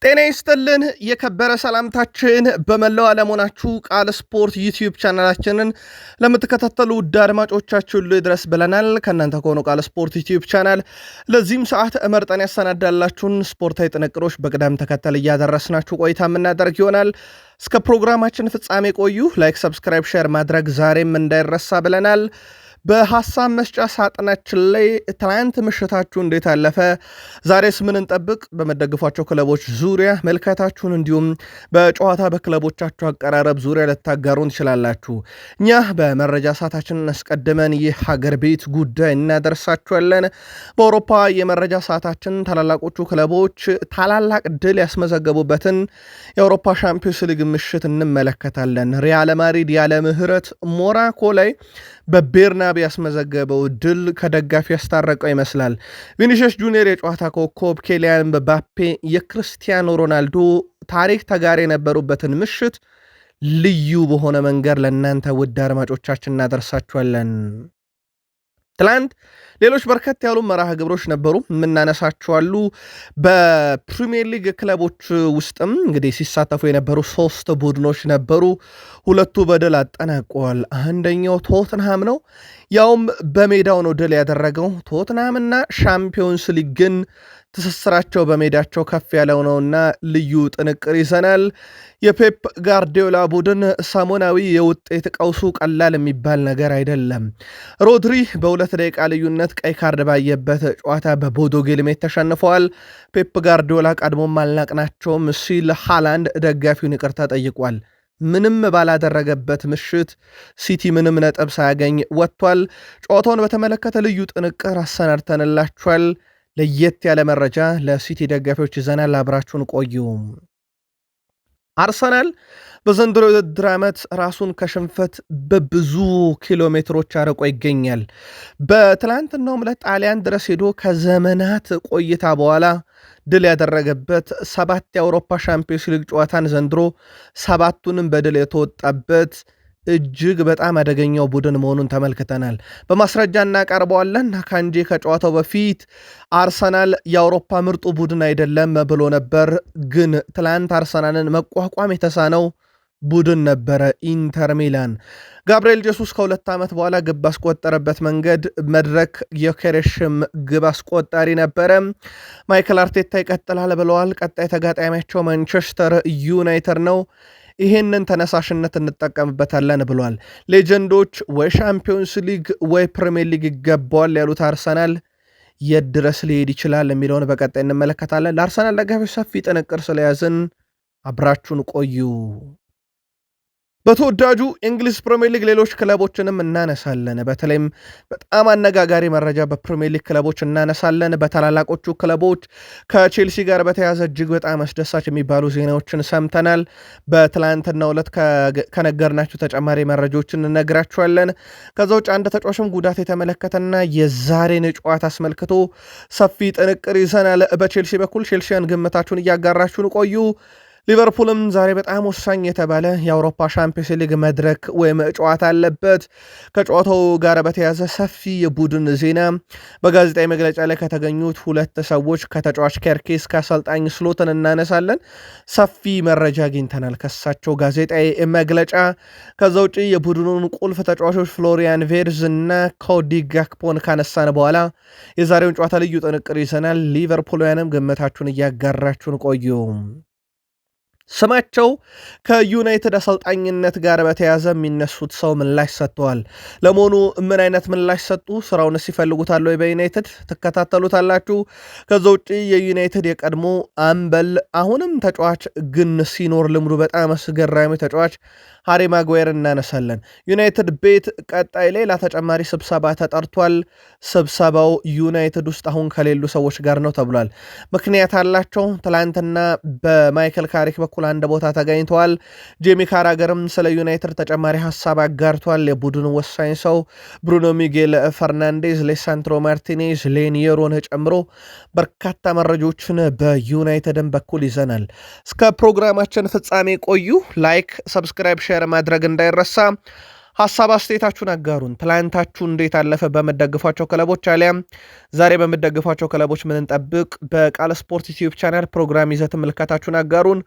ጤና ይስጥልን የከበረ ሰላምታችን በመላው ዓለም ሆናችሁ ቃል ስፖርት ዩቲዩብ ቻናላችንን ለምትከታተሉ ውድ አድማጮቻችን ሁሉ ይድረስ ብለናል። ከእናንተ ከሆነው ቃል ስፖርት ዩቲዩብ ቻናል ለዚህም ሰዓት መርጠን ያሰናዳላችሁን ስፖርታዊ ጥንቅሮች በቅደም ተከተል እያደረስናችሁ ቆይታ የምናደርግ ይሆናል። እስከ ፕሮግራማችን ፍጻሜ ቆዩ። ላይክ፣ ሰብስክራይብ፣ ሼር ማድረግ ዛሬም እንዳይረሳ ብለናል። በሐሳብ መስጫ ሳጥናችን ላይ ትናንት ምሽታችሁ እንዴት አለፈ? ዛሬስ ምን እንጠብቅ? በመደግፏቸው ክለቦች ዙሪያ መልከታችሁን እንዲሁም በጨዋታ በክለቦቻችሁ አቀራረብ ዙሪያ ልታጋሩን ትችላላችሁ። እኛ በመረጃ ሰዓታችን አስቀድመን ይህ ሀገር ቤት ጉዳይ እናደርሳችኋለን። በአውሮፓ የመረጃ ሰዓታችን ታላላቆቹ ክለቦች ታላላቅ ድል ያስመዘገቡበትን የአውሮፓ ሻምፒዮንስ ሊግ ምሽት እንመለከታለን። ሪያል ማድሪድ ያለ ምህረት ሞናኮ ላይ በቤርናቤ ያስመዘገበው ድል ከደጋፊ ያስታረቀው ይመስላል። ቪኒሲየስ ጁኒየር የጨዋታ ኮከብ፣ ኬሊያን ምባፔ የክርስቲያኖ ሮናልዶ ታሪክ ተጋሪ የነበሩበትን ምሽት ልዩ በሆነ መንገድ ለእናንተ ውድ አድማጮቻችን እናደርሳችኋለን። ትላንት ሌሎች በርከት ያሉ መርሃ ግብሮች ነበሩ የምናነሳችኋሉ። በፕሪሚየር ሊግ ክለቦች ውስጥም እንግዲህ ሲሳተፉ የነበሩ 3 ቡድኖች ነበሩ። 2 በድል አጠናቀዋል። አንደኛው ቶትንሃም ነው፣ ያውም በሜዳው ነው ድል ያደረገው። ቶትንሃምና ሻምፒዮንስ ሊግ ግን ትስስራቸው በሜዳቸው ከፍ ያለው ነውና ልዩ ጥንቅር ይዘናል። የፔፕ ጋርዲዮላ ቡድን ሰሞናዊ የውጤት ቀውሱ ቀላል የሚባል ነገር አይደለም። ሮድሪ በ2 ደቂቃ ልዩነት ቀይ ካርድ ባየበት ጨዋታ በቦዶ ግሊምት ተሸንፈዋል። ፔፕ ጋርዲዮላ ቀድሞም አልናቅናቸውም ሲል ሃላንድ ደጋፊውን ይቅርታ ጠይቋል። ምንም ባላደረገበት ምሽት ሲቲ ምንም ነጥብ ሳያገኝ ወጥቷል። ጨዋታውን በተመለከተ ልዩ ጥንቅር አሰናድተንላችኋል። ለየት ያለ መረጃ ለሲቲ ደጋፊዎች ይዘናል። አብራችሁን ቆዩ። አርሰናል በዘንድሮ የውድድር ዓመት ራሱን ከሽንፈት በብዙ ኪሎ ሜትሮች አርቆ ይገኛል። በትላንትናውም ለጣሊያን ድረስ ሄዶ ከዘመናት ቆይታ በኋላ ድል ያደረገበት 7 የአውሮፓ ሻምፒዮንስ ሊግ ጨዋታን ዘንድሮ 7ቱንም በድል የተወጣበት እጅግ በጣም አደገኛው ቡድን መሆኑን ተመልክተናል። በማስረጃ እናቀርበዋለን። ካንጄ ከጨዋታው በፊት አርሰናል የአውሮፓ ምርጡ ቡድን አይደለም ብሎ ነበር። ግን ትላንት አርሰናልን መቋቋም የተሳነው ቡድን ነበረ ኢንተር ሚላን። ጋብርኤል ጄሱስ ከ2 ዓመት በኋላ ግብ አስቆጠረበት መንገድ መድረክ የኬሬሽም ግብ አስቆጣሪ ነበረ። ማይክል አርቴታ ይቀጥላል ብለዋል። ቀጣይ ተጋጣሚያቸው ማንቸስተር ዩናይትድ ነው። ይሄንን ተነሳሽነት እንጠቀምበታለን ብሏል። ሌጀንዶች ወይ ሻምፒዮንስ ሊግ ወይ ፕሪሚየር ሊግ ይገባዋል ያሉት አርሰናል የት ድረስ ሊሄድ ይችላል የሚለውን በቀጣይ እንመለከታለን። ለአርሰናል ደጋፊዎች ሰፊ ጥንቅር ስለያዝን አብራችሁን ቆዩ። በተወዳጁ እንግሊዝ ፕሪሚየር ሊግ ሌሎች ክለቦችንም እናነሳለን። በተለይም በጣም አነጋጋሪ መረጃ በፕሪሚየር ሊግ ክለቦች እናነሳለን። በታላላቆቹ ክለቦች ከቼልሲ ጋር በተያዘ እጅግ በጣም አስደሳች የሚባሉ ዜናዎችን ሰምተናል። በትላንትናው ዕለት ከነገርናችሁ ተጨማሪ መረጃዎችን እነግራችኋለን። ከዛ ውጭ አንድ ተጫዋችም ጉዳት የተመለከተና የዛሬን ጨዋታ አስመልክቶ ሰፊ ጥንቅር ይዘናል። በቼልሲ በኩል ቼልሲያን ግምታችሁን እያጋራችሁን ቆዩ። ሊቨርፑልም ዛሬ በጣም ወሳኝ የተባለ የአውሮፓ ሻምፒዮንስ ሊግ መድረክ ወይም ጨዋታ አለበት። ከጨዋታው ጋር በተያዘ ሰፊ የቡድን ዜና በጋዜጣዊ መግለጫ ላይ ከተገኙት 2 ሰዎች ከተጫዋች ኬርኬስ ከአሰልጣኝ ስሎትን እናነሳለን። ሰፊ መረጃ አግኝተናል ከሳቸው ጋዜጣዊ መግለጫ። ከዛ ውጭ የቡድኑን ቁልፍ ተጫዋቾች ፍሎሪያን ቬርዝ እና ኮዲ ጋክፖን ካነሳን በኋላ የዛሬውን ጨዋታ ልዩ ጥንቅር ይዘናል። ሊቨርፑልያንም ግምታችሁን እያጋራችሁን ቆዩ። ስማቸው ከዩናይትድ አሰልጣኝነት ጋር በተያዘ የሚነሱት ሰው ምላሽ ሰጥተዋል። ለመሆኑ ምን አይነት ምላሽ ሰጡ? ስራውንስ ይፈልጉታል ወይ? በዩናይትድ ትከታተሉታላችሁ። ከዛ ውጭ የዩናይትድ የቀድሞ አምበል አሁንም ተጫዋች ግን ሲኖር ልምዱ በጣም አስገራሚ ተጫዋች ሃሪ ማጓየር እናነሳለን። ዩናይትድ ቤት ቀጣይ ሌላ ተጨማሪ ስብሰባ ተጠርቷል። ስብሰባው ዩናይትድ ውስጥ አሁን ከሌሉ ሰዎች ጋር ነው ተብሏል። ምክንያት አላቸው። ትላንትና በማይክል ካሪክ በኩል አንድ ቦታ ተገኝተዋል። ጄሚ ካራገርም ስለ ዩናይትድ ተጨማሪ ሀሳብ አጋርቷል። የቡድኑ ወሳኝ ሰው ብሩኖ ሚጌል ፈርናንዴዝ፣ ሌሳንድሮ ማርቲኔዝ፣ ሌኒየሮን ጨምሮ በርካታ መረጃዎችን በዩናይትድን በኩል ይዘናል። እስከ ፕሮግራማችን ፍጻሜ ቆዩ። ላይክ፣ ሰብስክራይብ፣ ሼር ማድረግ እንዳይረሳ። ሐሳብ አስተያየታችሁን አጋሩን። ትላንታችሁ እንዴት አለፈ? በምትደግፏቸው ክለቦች አሊያም ዛሬ በምትደግፏቸው ክለቦች ምን እንጠብቅ? በቃል ስፖርት ዩቲዩብ ቻናል ፕሮግራም ይዘት ምልከታችሁን አጋሩን።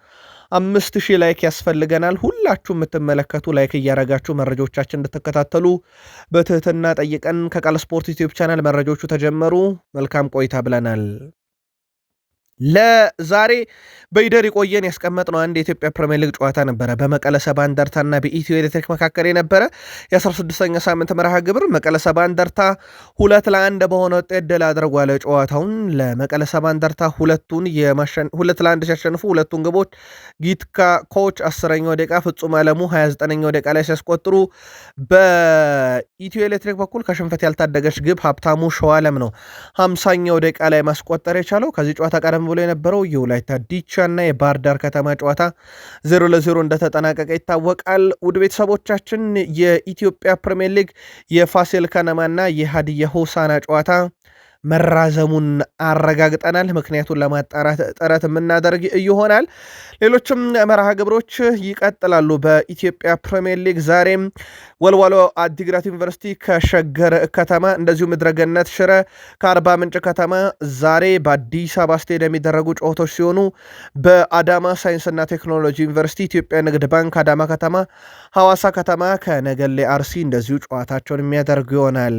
5000 ላይክ ያስፈልገናል። ሁላችሁ የምትመለከቱ ላይክ እያረጋችሁ መረጃዎቻችን እንድትከታተሉ በትህትና ጠይቀን ከቃል ስፖርት ዩቲዩብ ቻናል መረጃዎቹ ተጀመሩ። መልካም ቆይታ ብለናል። ለዛሬ በይደር ይቆየን ያስቀመጥነው አንድ የኢትዮጵያ ፕሪሚየር ሊግ ጨዋታ ነበረ። በመቀለ ሰባ እንደርታና በኢትዮ ኤሌክትሪክ መካከል የነበረ የ16ኛ ሳምንት መርሃ ግብር መቀለ ሰባ እንደርታ 2-1 በሆነ ውጤት ድል አድርጓል። ጨዋታውን ለመቀለ ሰባ እንደርታ 2-1 ሲያሸንፉ ሁለቱን ግቦች ጊትካ ኮች 10ኛው ደቂቃ፣ ፍጹም አለሙ 29ኛው ደቂቃ ላይ ሲያስቆጥሩ በኢትዮ ኤሌክትሪክ በኩል ከሽንፈት ያልታደገች ግብ ሀብታሙ ሸዋለም ነው 50ኛው ደቂቃ ላይ ማስቆጠር የቻለው። ከዚህ ጨዋታ ቀደም ብሎ የነበረው የወላይታ ዲቻ እና የባህር ዳር ከተማ ጨዋታ 0-0 እንደተጠናቀቀ ይታወቃል። ውድ ቤተሰቦቻችን የኢትዮጵያ ፕሪሚየር ሊግ የፋሲል ከነማና የሃዲያ ሆሳዕና ጨዋታ መራዘሙን አረጋግጠናል። ምክንያቱን ለማጣራት ጥረት የምናደርግ ይሆናል። ሌሎችም መርሃ ግብሮች ይቀጥላሉ። በኢትዮጵያ ፕሪሚየር ሊግ ዛሬም ወልዋሎ አዲግራት ዩኒቨርሲቲ ከሸገር ከተማ፣ እንደዚሁ ምድረገነት ሽረ ከአርባ ምንጭ ከተማ ዛሬ በአዲስ አበባ ስቴዲየም የሚደረጉ ጨዋታዎች ሲሆኑ በአዳማ ሳይንስና ቴክኖሎጂ ዩኒቨርሲቲ ኢትዮጵያ ንግድ ባንክ አዳማ ከተማ፣ ሐዋሳ ከተማ ከነገሌ አርሲ እንደዚሁ ጨዋታቸውን የሚያደርጉ ይሆናል።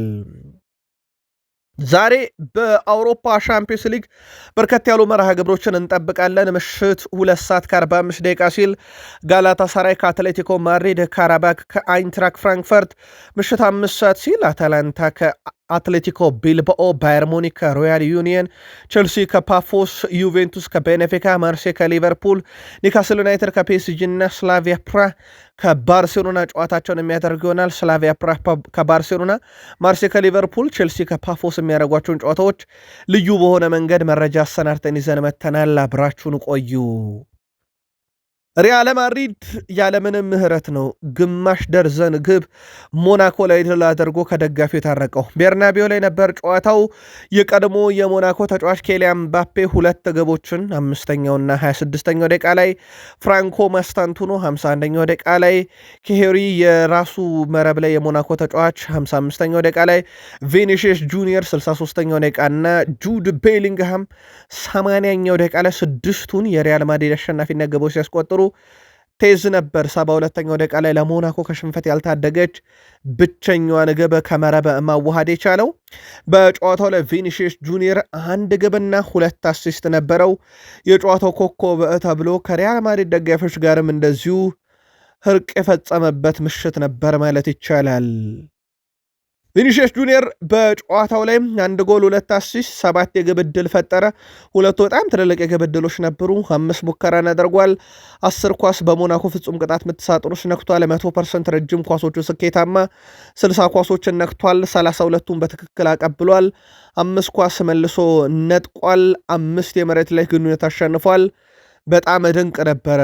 ዛሬ በአውሮፓ ሻምፒዮንስ ሊግ በርከት ያሉ መርሃ ግብሮችን እንጠብቃለን። ምሽት 2:45 ደቂቃ ሲል ጋላታ ሳራይ ከአትሌቲኮ ማድሪድ፣ ካራባክ ከአይንትራክ ፍራንክፈርት፣ ምሽት 5 ሰዓት ሲል አታላንታ አትሌቲኮ ቢልባኦ፣ ባየር ሙኒክ ከሮያል ዩኒየን፣ ቼልሲ ከፓፎስ፣ ዩቬንቱስ ከቤኔፊካ፣ ማርሴ ከሊቨርፑል፣ ኒካስል ዩናይትድ ከፒኤስጂ እና ስላቪያ ፕራ ከባርሴሎና ጨዋታቸውን የሚያደርግ ይሆናል። ስላቪያ ፕራ ከባርሴሎና፣ ማርሴ ከሊቨርፑል፣ ቼልሲ ከፓፎስ የሚያደርጓቸውን ጨዋታዎች ልዩ በሆነ መንገድ መረጃ አሰናድተን ይዘን መተናል። አብራችሁን ቆዩ። ሪያል ማድሪድ ያለምንም ምህረት ነው ግማሽ ደርዘን ግብ ሞናኮ ላይ ድል አድርጎ ከደጋፊው የታረቀው። ቤርናቢዮ ላይ ነበር ጨዋታው። የቀድሞ የሞናኮ ተጫዋች ኬሊያን ምባፔ 2 ግቦችን 5ኛውና 26ኛው ደቂቃ ላይ፣ ፍራንኮ ማስታንቱኖ 51ኛው ደቂቃ ላይ፣ ኬሄሪ የራሱ መረብ ላይ የሞናኮ ተጫዋች 55ኛው ደቂቃ ላይ፣ ቪኒሺየስ ጁኒየር 63ኛው ደቂቃ እና ጁድ ቤሊንግሃም 80ኛው ደቂቃ ላይ 6ቱን የሪያል ማድሪድ አሸናፊነት ግቦች ሲያስቆጥሩ ቴዝ ነበር 72ኛው ደቂቃ ላይ ለሞናኮ ከሽንፈት ያልታደገች ብቸኛዋን ግብ ከመረብ ማዋሃድ የቻለው። በጨዋታው ላይ ቪኒሺየስ ጁኒየር 1 ግብና 2 አሲስት ነበረው። የጨዋታው ኮከብ ተብሎ ከሪያል ማድሪድ ደጋፊዎች ጋርም እንደዚሁ እርቅ የፈጸመበት ምሽት ነበር ማለት ይቻላል። ቪኒሺየስ ጁኒየር በጨዋታው ላይ 1 ጎል 2 አሲስት 7 የግብ ዕድል ፈጠረ። ሁለቱ በጣም ትልልቅ የግብ ዕድሎች ነበሩ። 5 ሙከራን አድርጓል። 10 ኳስ በሞናኮ ፍጹም ቅጣት ምት ሳጥን ውስጥ ነክቷል። 100% ረጅም ኳሶቹ ስኬታማ፣ 60 ኳሶችን ነክቷል። 32ቱን በትክክል አቀብሏል። 5 ኳስ መልሶ ነጥቋል። 5 የመሬት ላይ ግንኙነት አሸንፏል። በጣም ድንቅ ነበረ።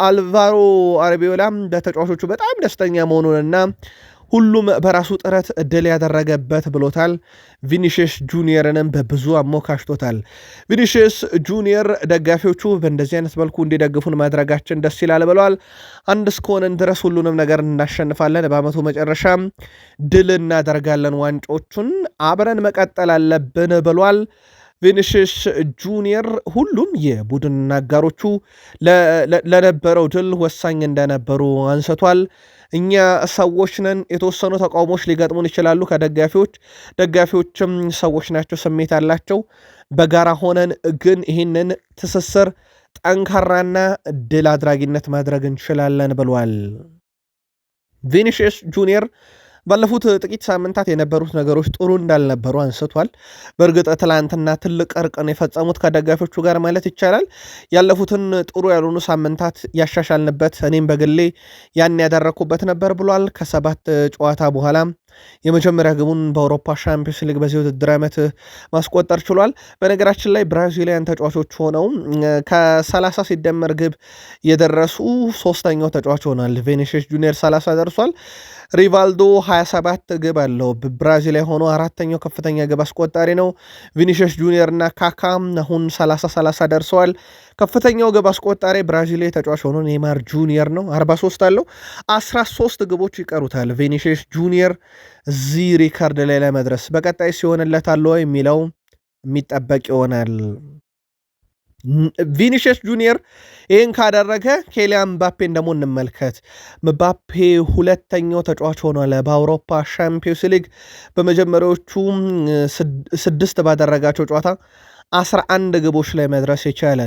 አልቫሮ አረቢዮላም በተጫዋቾቹ በጣም ደስተኛ መሆኑንና ሁሉም በራሱ ጥረት እድል ያደረገበት ብሎታል። ቪኒሺየስ ጁኒየርንም በብዙ አሞካሽቶታል። ቪኒሺየስ ጁኒየር ደጋፊዎቹ በእንደዚህ አይነት መልኩ እንዲደግፉን ማድረጋችን ደስ ይላል ብለዋል። አንድ እስከሆነን ድረስ ሁሉንም ነገር እናሸንፋለን፣ በአመቱ መጨረሻም ድል እናደርጋለን፣ ዋንጮቹን አብረን መቀጠል አለብን ብሏል። ቪኒሺየስ ጁኒየር ሁሉም የቡድን አጋሮቹ ለነበረው ድል ወሳኝ እንደነበሩ አንስቷል። እኛ ሰዎች ነን፣ የተወሰኑ ተቃውሞች ሊገጥሙን ይችላሉ ከደጋፊዎች፣ ደጋፊዎችም ሰዎች ናቸው፣ ስሜት አላቸው። በጋራ ሆነን ግን ይህንን ትስስር ጠንካራና ድል አድራጊነት ማድረግ እንችላለን ብሏል። ቪኒሺየስ ጁኒየር ባለፉት ጥቂት ሳምንታት የነበሩት ነገሮች ጥሩ እንዳልነበሩ አንስቷል። በእርግጥ ትላንትና ትልቅ እርቅን የፈጸሙት ከደጋፊዎቹ ጋር ማለት ይቻላል። ያለፉትን ጥሩ ያልሆኑ ሳምንታት ያሻሻልንበት፣ እኔም በግሌ ያን ያደረኩበት ነበር ብሏል። ከ7 ጨዋታ በኋላ የመጀመሪያ ግቡን በአውሮፓ ሻምፒዮንስ ሊግ በዚህ ውድድር ዓመት ማስቆጠር ችሏል። በነገራችን ላይ ብራዚሊያን ተጫዋቾች ሆነው ከ30 ሲደመር ግብ የደረሱ 3ኛው ተጫዋች ሆኗል። ቪኒሺየስ ጁኒየር 30 ደርሷል። ሪቫልዶ 27 ግብ አለው። ብራዚል ሆኖ 4ኛው ከፍተኛ ግብ አስቆጣሪ ነው። ቪኒሺየስ ጁኒየር እና ካካ አሁን 30 ደርሰዋል። ከፍተኛው ግብ አስቆጣሪ ብራዚላዊ ተጫዋች ሆኖ ኔይማር ጁኒየር ነው፣ 43 አለው። 13 ግቦች ይቀሩታል ቪኒሺየስ ጁኒየር እዚህ ሪካርድ ላይ ለመድረስ። በቀጣይ ሲሆንለታል የሚለው የሚጠበቅ ይሆናል። ቪኒሺየስ ጁኒየር ይህን ካደረገ ኬሊያን ምባፔን ደግሞ እንመልከት። ምባፔ ሁለተኛው ተጫዋች ሆኗል በአውሮፓ ሻምፒዮንስ ሊግ በመጀመሪያዎቹ 6 ባደረጋቸው ጨዋታ 11 ግቦች ላይ መድረስ የቻለ።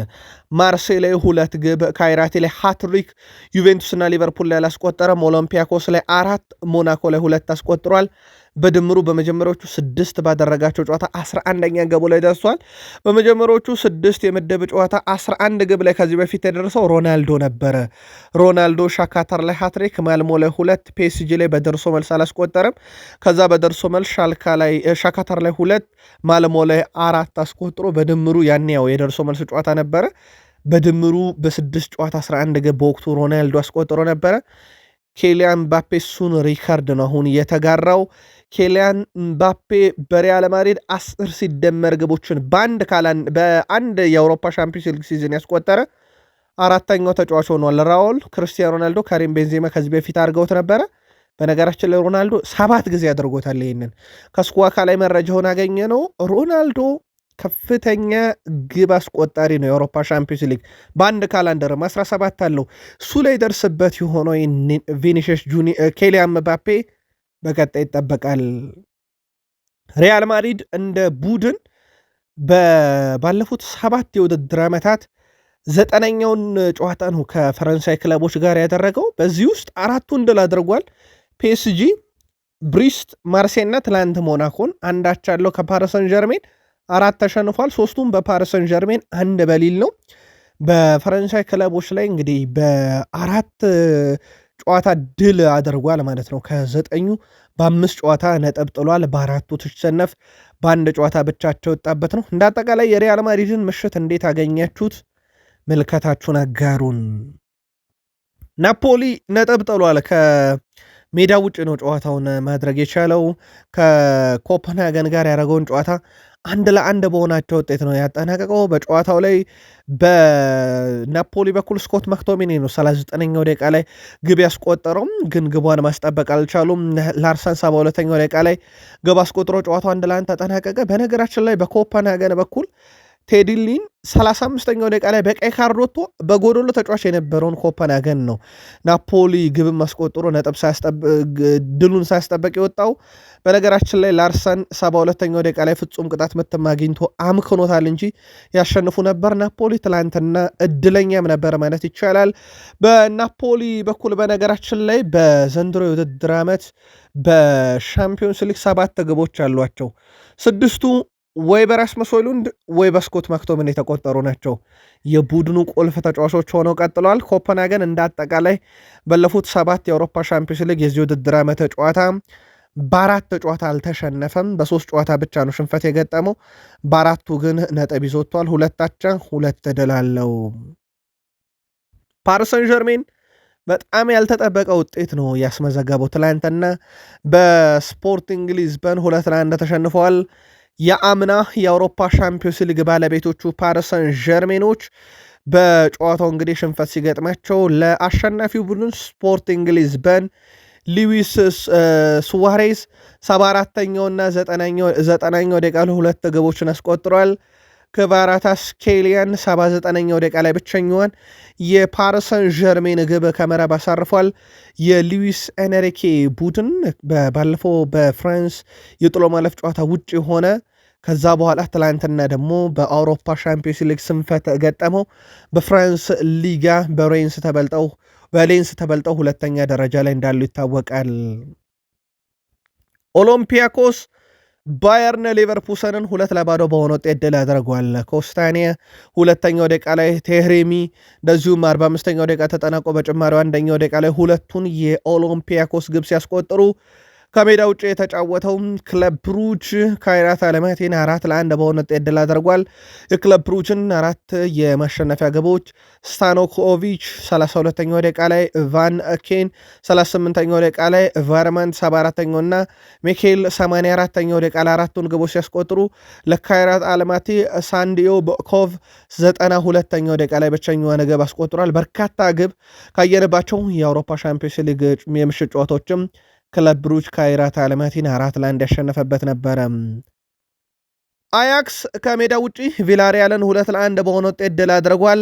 ማርሴይ ላይ 2 ግብ፣ ካይራቲ ላይ ሃትሪክ፣ ዩቬንቱስና ሊቨርፑል ላይ አላስቆጠረም። ኦሎምፒያኮስ ላይ 4፣ ሞናኮ ላይ 2 አስቆጥሯል። በድምሩ በመጀመሪያዎቹ 6 ባደረጋቸው ጨዋታ 11ኛ ገቡ ላይ ደርሷል። በመጀመሪያዎቹ 6 የምድብ ጨዋታ 11 ግብ ላይ ከዚህ በፊት የደረሰው ሮናልዶ ነበረ። ሮናልዶ ሻካታር ላይ ሃትሪክ፣ ማልሞ ላይ 2፣ ፒኤስጂ ላይ በደርሶ መልስ አላስቆጠረም። ከዛ በደርሶ መልስ ሻካታር ላይ 2፣ ማልሞ ላይ 4 አስቆጥሮ በድምሩ ያኔው የደርሶ መልስ ጨዋታ ነበረ። በድምሩ በ6 ጨዋታ 11 ግብ በወቅቱ ሮናልዶ አስቆጥሮ ነበረ። ኬሊያን ምባፔ እሱን ሪካርድ ነው አሁን እየተጋራው። ኬሊያን ምባፔ በሪያል ማድሪድ 10 ሲደመር ግቦችን በአንድ የአውሮፓ ሻምፒዮንስ ሊግ ሲዝን ያስቆጠረ 4ተኛው ተጫዋች ሆኗል። ራውል፣ ክርስቲያኖ ሮናልዶ፣ ካሪም ቤንዜማ ከዚህ በፊት አድርገውት ነበረ። በነገራችን ላይ ሮናልዶ 7 ጊዜ አድርጎታል። ይህንን ከስኳካ ላይ መረጃውን አገኘ ነው። ሮናልዶ ከፍተኛ ግብ አስቆጣሪ ነው የአውሮፓ ሻምፒዮንስ ሊግ በአንድ ካላንደርም 17 አለው። እሱ ላይ ደርስበት የሆነው ቪኒሺየስ ኬሊያን ምባፔ በቀጣይ ይጠበቃል። ሪያል ማድሪድ እንደ ቡድን ባለፉት 7 የውድድር ዓመታት 9ኛውን ጨዋታ ነው ከፈረንሳይ ክለቦች ጋር ያደረገው። በዚህ ውስጥ 4ቱን ድል አድርጓል። ፒኤስጂ፣ ብሪስት፣ ማርሴይ እና ትላንት ሞናኮን አንዳች አለው። ከፓሪሰን ጀርሜን 4 ተሸንፏል። 3ቱም በፓሪሰን ጀርሜን 1 በሊል ነው። በፈረንሳይ ክለቦች ላይ እንግዲህ በ4 ጨዋታ ድል አድርጓል ማለት ነው። ከ9ኙ በ5 ጨዋታ ነጥብ ጥሏል። በ4ቱ ትሸነፍ፣ በአንድ ጨዋታ ብቻቸው ወጣበት ነው። እንደ አጠቃላይ የሪያል ማድሪድን ምሽት እንዴት አገኛችሁት? ምልከታችሁን አጋሩን። ናፖሊ ነጥብ ጥሏል። ከሜዳ ውጭ ነው ጨዋታውን ማድረግ የቻለው። ከኮፐንሃገን ጋር ያደረገውን ጨዋታ 1-1 በሆናቸው ውጤት ነው ያጠናቀቀው። በጨዋታው ላይ በናፖሊ በኩል ስኮት ማክቶሚኒ ነው 39ኛው ደቂቃ ላይ ግብ ያስቆጠረው፣ ግን ግቧን ማስጠበቅ አልቻሉም። ላርሰን 72ኛው ደቂቃ ላይ ግብ አስቆጥሮ ጨዋታው 1-1 ተጠናቀቀ። በነገራችን ላይ በኮፐንሃገን በኩል ቴዲሊን 35ኛው ደቂቃ ላይ በቀይ ካርድ ወጥቶ በጎዶሎ ተጫዋች የነበረውን ኮፐንሃገን ነው ናፖሊ ግብም አስቆጥሮ ድሉን ሳያስጠበቅ የወጣው። በነገራችን ላይ ላርሰን 72ኛው ደቂቃ ላይ ፍጹም ቅጣት ምትም አግኝቶ አምክኖታል እንጂ ያሸንፉ ነበር። ናፖሊ ትላንትና እድለኛም ነበር ማለት ይቻላል። በናፖሊ በኩል በነገራችን ላይ በዘንድሮ የውድድር ዓመት በሻምፒዮንስ ሊግ 7 ግቦች አሏቸው። 6ቱ ወይ በራስመስ ሆይሉንድ ወይ በስኮት ማክቶምን የተቆጠሩ ናቸው። የቡድኑ ቁልፍ ተጫዋቾች ሆነው ቀጥለዋል። ኮፐንሃገን እንደ አጠቃላይ ባለፉት 7 የአውሮፓ ሻምፒዮንስ ሊግ የዚህ ውድድር ዓመት ጨዋታ በ4 ጨዋታ አልተሸነፈም። በ3 ጨዋታ ብቻ ነው ሽንፈት የገጠመው። በ4ቱ ግን ነጥብ ይዞ ወጥቷል። 2 አቻ 2 ድል አለው። ፓሪሰን ጀርሜን በጣም ያልተጠበቀ ውጤት ነው ያስመዘገበው። ትላንትና በስፖርቲንግ ሊዝበን 2-1 ተሸንፈዋል። የአምና የአውሮፓ ሻምፒዮንስ ሊግ ባለቤቶቹ ፓሪሰን ጀርሜኖች በጨዋታው እንግዲህ ሽንፈት ሲገጥማቸው ለአሸናፊው ቡድን ስፖርቲንግ ሊዝበን ሉዊስ ሱዋሬዝ 74ኛውና 90ኛው ደቂቃ ላይ 2 ግቦችን አስቆጥሯል። ክቫራታስ ኬሊያን 79ኛው ደቂቃ ላይ ብቸኛዋን የፓሪሰን ጀርሜን ግብ ከመረብ አሳርፏል። የሉዊስ ኤንሪኬ ቡድን ባለፈው በፍራንስ የጥሎ ማለፍ ጨዋታ ውጭ ሆነ። ከዛ በኋላ ትላንትና ደግሞ በአውሮፓ ሻምፒዮንስ ሊግ ስንፈት ገጠመው። በፍራንስ ሊጋ በሌንስ ተበልጠው 2ኛ ደረጃ ላይ እንዳሉ ይታወቃል። ኦሎምፒያኮስ ባየርን ሌቨርፑሰንን 2-0 በሆነ ውጤት ድል አድርጓል። ኮስታኒያ 2ኛው ደቂቃ ላይ፣ ቴህሬሚ እንደዚሁም 45ኛው ደቂቃ ተጠናቆ በጭማሪው 1ኛው ደቂቃ ላይ 2ቱን የኦሎምፒያኮስ ግብ ሲያስቆጥሩ ከሜዳ ውጭ የተጫወተው ክለብ ብሩጅ ካይራት አለማቲን 4-1 በሆነ ውጤት ድል አድርጓል። የክለብ ብሩጅን 4 የማሸነፊያ ግቦች ስታኖኮቪች 32ኛው ደቂቃ ላይ፣ ቫን ኬን 38ኛው ደቂቃ ላይ፣ ቫርማንት 74ኛው እና ሚኬል 84ኛው ደቂቃ ላይ አራቱን ግቦች ሲያስቆጥሩ ለካይራት አልማቲ ሳንዲዮ ቦኮቭ 92ኛው ደቂቃ ላይ ብቸኛዋን ግብ አስቆጥሯል። በርካታ ግብ ካየንባቸው የአውሮፓ ሻምፒዮንስ ሊግ የምሽት ጨዋታዎችም ክለብ ብሩጅ ካይራት አልማቲን 4-1 ያሸነፈበት ነበረ። አያክስ ከሜዳ ውጪ ቪላሪያልን 2-1 በሆነ ውጤት ድል አድርጓል።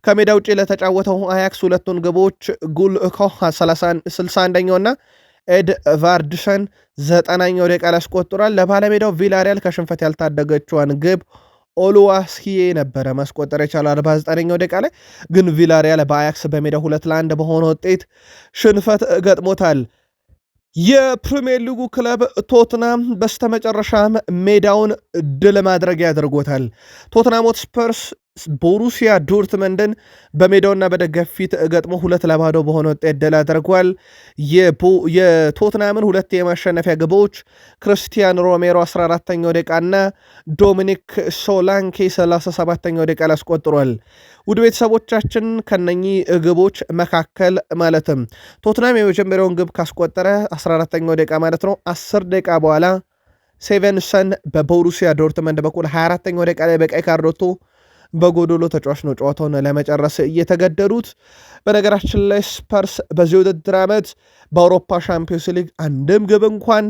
ከሜዳ ውጪ ለተጫወተው አያክስ ሁለቱን ግቦች ጉልኮ 61ኛው እና ኤድ ቫርድሰን 90ኛው ደቂቃ ላይ አስቆጥሯል። ለባለሜዳው ቪላሪያል ከሽንፈት ያልታደገችዋን ግብ ኦሉዋስኪዬ ነበረ ማስቆጠር የቻለው 49ኛው ደቂቃ ላይ። ግን ቪላሪያል በአያክስ በሜዳ 2-1 በሆነ ውጤት ሽንፈት ገጥሞታል። የፕሪሚየር ሊጉ ክለብ ቶትናም በስተመጨረሻም ሜዳውን ድል ማድረግ ያደርጎታል። ቶትናም ሆትስፐርስ ቦሩሲያ ዶርትመንድን በሜዳውና በደጋፊ ፊት ገጥሞ 2-0 በሆነ ውጤት ድል አድርጓል። የቶትናምን ሁለት የማሸነፊያ ግቦች ክርስቲያን ሮሜሮ 14ኛው ደቂቃና ዶሚኒክ ሶላንኬ 37ኛው ደቂቃ ላይ አስቆጥሯል። ውድ ቤተሰቦቻችን ከነኚህ ግቦች መካከል ማለትም ቶትናም የመጀመሪያውን ግብ ካስቆጠረ 14ኛው ደቂቃ ማለት ነው 10 ደቂቃ በኋላ ሴቨንሰን በቦሩሲያ ዶርትመንድ በኩል 24ኛው ደቂቃ ላይ በቀይ ካርድ ወጥቶ በጎዶሎ ተጫዋች ነው ጨዋታውን ለመጨረስ እየተገደዱት። በነገራችን ላይ ስፐርስ በዚህ ውድድር ዓመት በአውሮፓ ሻምፒዮንስ ሊግ አንድም ግብ እንኳን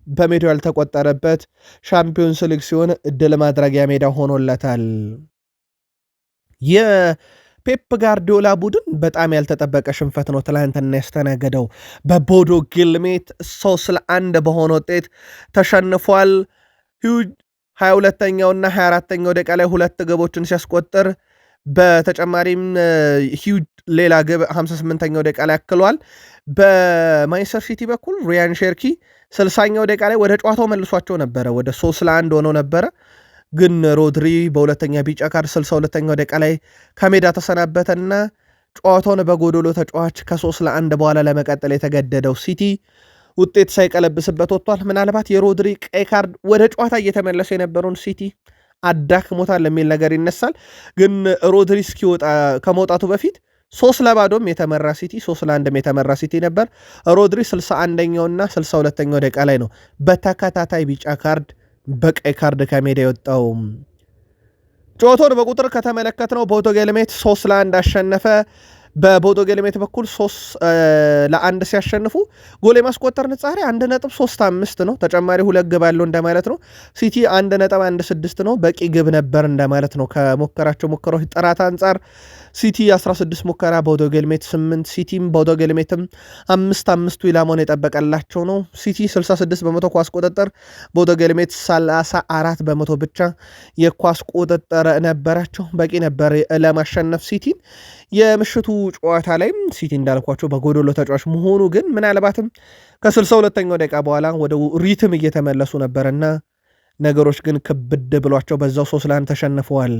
በሜዳው ያልተቆጠረበት ሻምፒዮንስ ሊግ ሲሆን እድል ማድረጊያ ሜዳ ሆኖለታል። የፔፕ ጋርዲዮላ ቡድን በጣም ያልተጠበቀ ሽንፈት ነው ትላንትና ያስተናገደው። በቦዶ ግልሜት 3-1 በሆነ ውጤት ተሸንፏል። 22ኛውና 24ኛው ደቂቃ ላይ ሁለት ግቦችን ሲያስቆጥር በተጨማሪም ሂውጅ ሌላ ግብ 58ኛው ደቂቃ ላይ ያክሏል። በማንቸስተር ሲቲ በኩል ሪያን ሼርኪ 60ኛው ደቂቃ ላይ ወደ ጨዋታው መልሷቸው ነበረ። ወደ 3-1 ሆነው ነበረ። ግን ሮድሪ በሁለተኛ ቢጫ ካርድ 62ኛው ደቂቃ ላይ ከሜዳ ተሰናበተና ጨዋታውን በጎዶሎ ተጫዋች ከ3-1 በኋላ ለመቀጠል የተገደደው ሲቲ ውጤት ሳይቀለብስበት ወጥቷል። ምናልባት የሮድሪ ቀይ ካርድ ወደ ጨዋታ እየተመለሰ የነበረውን ሲቲ አዳክሞታል የሚል ነገር ይነሳል። ግን ሮድሪ እስኪወጣ ከመውጣቱ በፊት 3-0 የተመራ ሲቲ 3-1 የተመራ ሲቲ ነበር። ሮድሪ 61ኛውና 62ኛው ደቂቃ ላይ ነው በተከታታይ ቢጫ ካርድ በቀይ ካርድ ከሜዳ የወጣው። ጨዋታውን በቁጥር ከተመለከትነው ቦዶ ግሊምት 3-1 አሸነፈ። በቦዶ ግሊምት በኩል 3-1 ሲያሸንፉ ጎል የማስቆጠር ንጻሬ 1.35 ነው። ተጨማሪ 2 ግብ አለው እንደማለት ነው። ሲቲ 1.16 ነው። በቂ ግብ ነበር እንደማለት ነው። ከሞከራቸው ሙከራዎች ጥራት አንጻር ሲቲ 16 ሙከራ፣ ቦዶ ግሊምት 8። ሲቲም ቦዶ ግሊምትም 5 ኢላማውን የጠበቀላቸው ነው። ሲቲ 66 በመቶ ኳስ ቁጥጥር፣ ቦዶ ግሊምት 34 በመቶ ብቻ የኳስ ቁጥጥር ነበራቸው። በቂ ነበር ለማሸነፍ ሲቲን። የምሽቱ ጨዋታ ላይም ሲቲ እንዳልኳቸው በጎዶሎ ተጫዋች መሆኑ ግን ምናልባትም ከ62ኛው ደቂቃ በኋላ ወደ ሪትም እየተመለሱ ነበርና ነገሮች ግን ክብድ ብሏቸው በዛው 3-1 ተሸንፈዋል።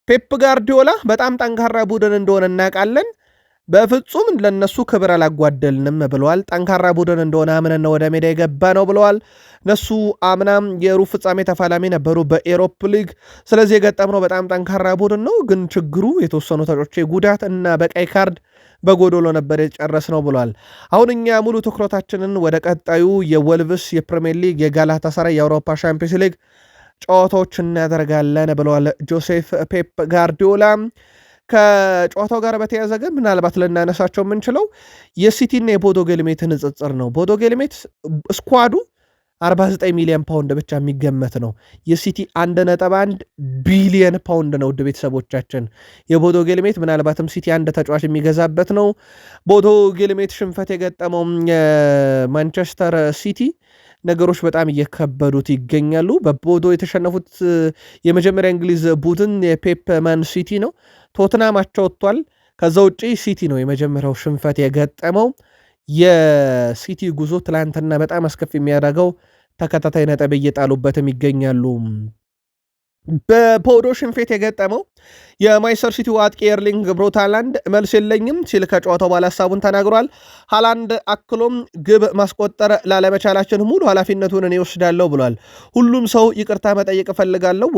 ፔፕ ጋርዲዮላ በጣም ጠንካራ ቡድን እንደሆነ እናውቃለን። በፍጹም ለነሱ ክብር አላጓደልንም ብለዋል። ጠንካራ ቡድን እንደሆነ አምነን ወደ ሜዳ የገባ ነው ብለዋል። እነሱ አምናም የሩብ ፍጻሜ ተፋላሚ ነበሩ በኤሮፕ ሊግ። ስለዚህ የገጠምነው በጣም ጠንካራ ቡድን ነው። ግን ችግሩ የተወሰኑ ተጫዋቾች ጉዳት እና በቀይ ካርድ በጎዶሎ ነበር የጨረስነው ብለዋል። አሁን እኛ ሙሉ ትኩረታችንን ወደ ቀጣዩ የወልቭስ የፕሪሚየር ሊግ የጋላታሳራይ የአውሮፓ ሻምፒዮንስ ሊግ ጨዋታዎች እናደርጋለን ብለዋል ጆሴፍ ፔፕ ጋርዲዮላ። ከጨዋታው ጋር በተያያዘ ግን ምናልባት ልናነሳቸው የምንችለው የሲቲና የቦዶ ግሊምት ንጽጽር ነው። ቦዶ ግሊምት ስኳዱ 49 ሚሊዮን ፓውንድ ብቻ የሚገመት ነው። የሲቲ 1.1 ቢሊየን ፓውንድ ነው። ውድ ቤተሰቦቻችን የቦዶ ግሊምት ምናልባትም ሲቲ አንድ ተጫዋች የሚገዛበት ነው። ቦዶ ግሊምት ሽንፈት የገጠመው የማንቸስተር ሲቲ ነገሮች በጣም እየከበዱት ይገኛሉ። በቦዶ የተሸነፉት የመጀመሪያ እንግሊዝ ቡድን የፔፕ ማን ሲቲ ነው። ቶትናማቸው ወጥቷል። ከዛ ውጪ ሲቲ ነው የመጀመሪያው ሽንፈት የገጠመው። የሲቲ ጉዞ ትላንትና በጣም አስከፊ የሚያደርገው ተከታታይ ነጥብ እየጣሉበትም ይገኛሉ። በቦዶ ሽንፈት የገጠመው የማንቸስተር ሲቲው አጥቂ ኤርሊንግ ብራውት ሃላንድ መልስ የለኝም ሲል ከጨዋታው በኋላ ሀሳቡን ተናግሯል። ሃላንድ አክሎም ግብ ማስቆጠር ላለመቻላችን ሙሉ ኃላፊነቱን እኔ ወስዳለሁ ብሏል። ሁሉም ሰው ይቅርታ መጠየቅ እፈልጋለሁ።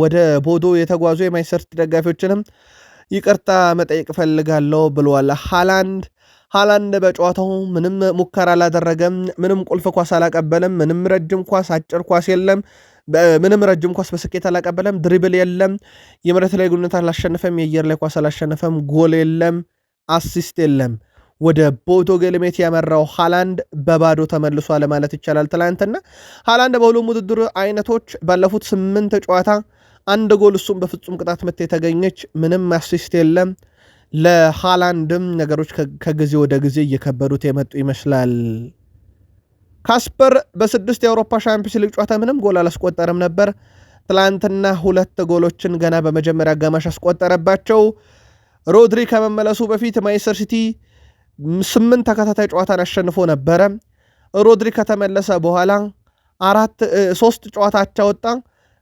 ወደ ቦዶ የተጓዙ የማንቸስተር ሲቲ ደጋፊዎችንም ይቅርታ መጠየቅ እፈልጋለሁ ብሏል። ሃላንድ በጨዋታው ምንም ሙከራ አላደረገም። ምንም ቁልፍ ኳስ አላቀበለም። ምንም ረጅም ኳስ፣ አጭር ኳስ የለም። ምንም ረጅም ኳስ በስኬት አላቀበለም። ድሪብል የለም። የመሬት ላይ ግንኙነት አላሸነፈም። የአየር ላይ ኳስ አላሸነፈም። ጎል የለም። አሲስት የለም። ወደ ቦዶ ጌልሜት ያመራው ሃላንድ በባዶ ተመልሷል ማለት ይቻላል። ትላንትና ሃላንድ በሁሉም ውድድር አይነቶች ባለፉት 8 ጨዋታ አንድ ጎል፣ እሱም በፍጹም ቅጣት ምት የተገኘች፣ ምንም አሲስት የለም። ለሃላንድም ነገሮች ከጊዜ ወደ ጊዜ እየከበዱት የመጡ ይመስላል። ካስፐር በ6 የአውሮፓ ሻምፒዮንስ ሊግ ጨዋታ ምንም ጎል አላስቆጠርም ነበር። ትላንትና 2 ጎሎችን ገና በመጀመሪያ አጋማሽ አስቆጠረባቸው። ሮድሪ ከመመለሱ በፊት ማንቸስተር ሲቲ 8 ተከታታይ ጨዋታን አሸንፎ ነበረ። ሮድሪ ከተመለሰ በኋላ 3 ጨዋታ አቻ ወጣ።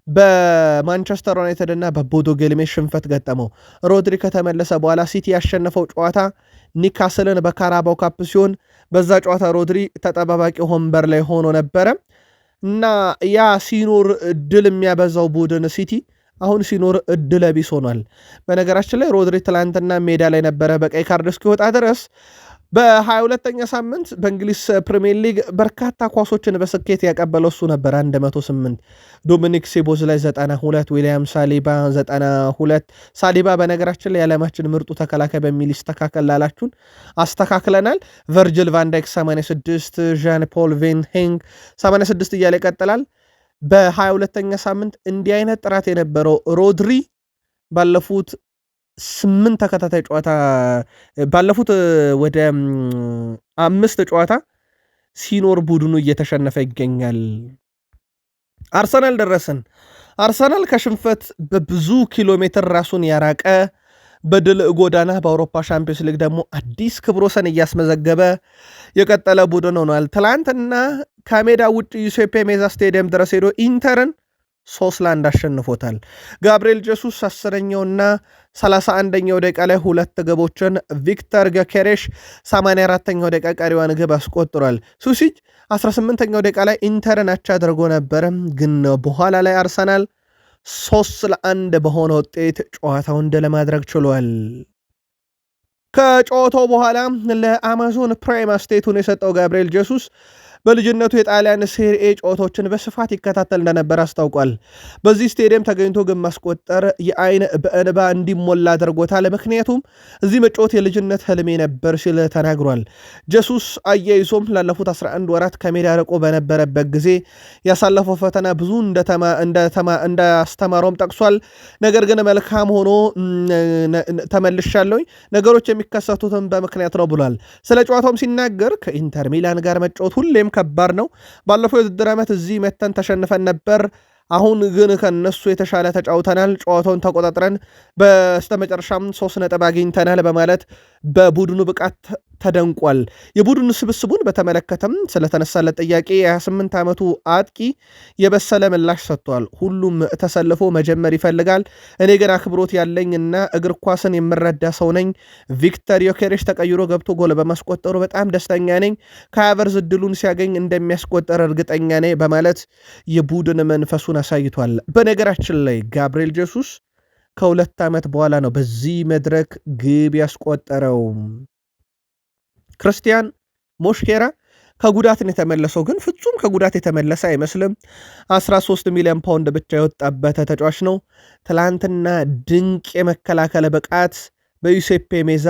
በማንቸስተር ዩናይትድ እና በቦዶ ጌልሜት ሽንፈት ገጠመው። ሮድሪ ከተመለሰ በኋላ ሲቲ ያሸነፈው ጨዋታ ኒካስልን በካራባው ካፕ ሲሆን በዛ ጨዋታ ሮድሪ ተጠባባቂ ወንበር ላይ ሆኖ ነበረ እና ያ ሲኖር እድል የሚያበዛው ቡድን ሲቲ አሁን ሲኖር እድለ ቢስ ሆኗል። በነገራችን ላይ ሮድሪ ትላንትና ሜዳ ላይ ነበረ በቀይ ካርድ እስኪወጣ ድረስ። በ22ኛ ሳምንት በእንግሊዝ ፕሪሚየር ሊግ በርካታ ኳሶችን በስኬት ያቀበለው እሱ ነበር። 108 ዶሚኒክ ሲቦዝ ላይ 92፣ ዊሊያም ሳሊባ 92። ሳሊባ በነገራችን ላይ የዓለማችን ምርጡ ተከላካይ በሚል ይስተካከል ላላችሁን አስተካክለናል። ቨርጅል ቫንዳይክ 86፣ ዣን ፖል ቬንሄንግ 86 እያለ ይቀጥላል። በ22ኛ ሳምንት እንዲህ አይነት ጥራት የነበረው ሮድሪ ባለፉት 8 ተከታታይ ጨዋታ ባለፉት ወደ 5 ጨዋታ ሲኖር ቡድኑ እየተሸነፈ ይገኛል። አርሰናል ደረስን። አርሰናል ከሽንፈት በብዙ ኪሎ ሜትር ራሱን ያራቀ በድል ጎዳና በአውሮፓ ሻምፒዮንስ ሊግ ደግሞ አዲስ ክብረ ወሰን እያስመዘገበ የቀጠለ ቡድን ሆኗል። ትላንትና ከሜዳ ውጭ ዩሴፔ ሜዛ ስቴዲየም ድረስ ሄዶ ኢንተርን 3-1 አሸንፎታል። ጋብርኤል ጀሱስ 10ኛውና 31ኛው ደቂቃ ላይ 2 ግቦችን፣ ቪክተር ገኬሬሽ 84ኛው ደቂቃ ቀሪዋን ግብ አስቆጥሯል። ሱሲጅ 18ኛው ደቂቃ ላይ ኢንተርን አቻ አድርጎ ነበረ፣ ግን በኋላ ላይ አርሰናል 3-1 በሆነ ውጤት ጨዋታውን ድል ለማድረግ ችሏል። ከጨዋታው በኋላ ለአማዞን ፕራይም አስተያየቱን የሰጠው ጋብርኤል ጀሱስ በልጅነቱ የጣሊያን ሴሪኤ ጨዋታዎችን በስፋት ይከታተል እንደነበር አስታውቋል። በዚህ ስቴዲየም ተገኝቶ ግን ማስቆጠር የአይን በእንባ እንዲሞላ አድርጎታል። ምክንያቱም እዚህ መጫወት የልጅነት ህልሜ ነበር ሲል ተናግሯል። ጀሱስ አያይዞም ላለፉት 11 ወራት ከሜዳ ርቆ በነበረበት ጊዜ ያሳለፈው ፈተና ብዙ እንዳስተማረውም ጠቅሷል። ነገር ግን መልካም ሆኖ ተመልሻለሁ፣ ነገሮች የሚከሰቱትም በምክንያት ነው ብሏል። ስለ ጨዋታውም ሲናገር ከኢንተር ሚላን ጋር መጫወት ሁሌም ከባድ ነው። ባለፈው የውድድር ዓመት እዚህ መተን ተሸንፈን ነበር። አሁን ግን ከነሱ የተሻለ ተጫውተናል፣ ጨዋታውን ተቆጣጥረን በስተመጨረሻም 3 ነጥብ አግኝተናል በማለት በቡድኑ ብቃት ተደንቋል። የቡድኑ ስብስቡን በተመለከተም ስለተነሳለት ጥያቄ የ28 ዓመቱ አጥቂ የበሰለ ምላሽ ሰጥቷል። ሁሉም ተሰልፎ መጀመር ይፈልጋል። እኔ ግን አክብሮት ያለኝና እግር ኳስን የምረዳ ሰው ነኝ። ቪክተር ዮኬሬሽ ተቀይሮ ገብቶ ጎል በማስቆጠሩ በጣም ደስተኛ ነኝ። ከሀቨርዝ እድሉን ሲያገኝ እንደሚያስቆጠር እርግጠኛ ነኝ በማለት የቡድን መንፈሱን አሳይቷል። በነገራችን ላይ ጋብርኤል ጀሱስ ከ2 ዓመት በኋላ ነው በዚህ መድረክ ግብ ያስቆጠረው። ክርስቲያን ሞሽኬራ ከጉዳት ነው የተመለሰው፣ ግን ፍጹም ከጉዳት የተመለሰ አይመስልም። 13 ሚሊዮን ፓውንድ ብቻ የወጣበት ተጫዋች ነው። ትላንትና ድንቅ የመከላከል ብቃት በዩሴፔ ሜዛ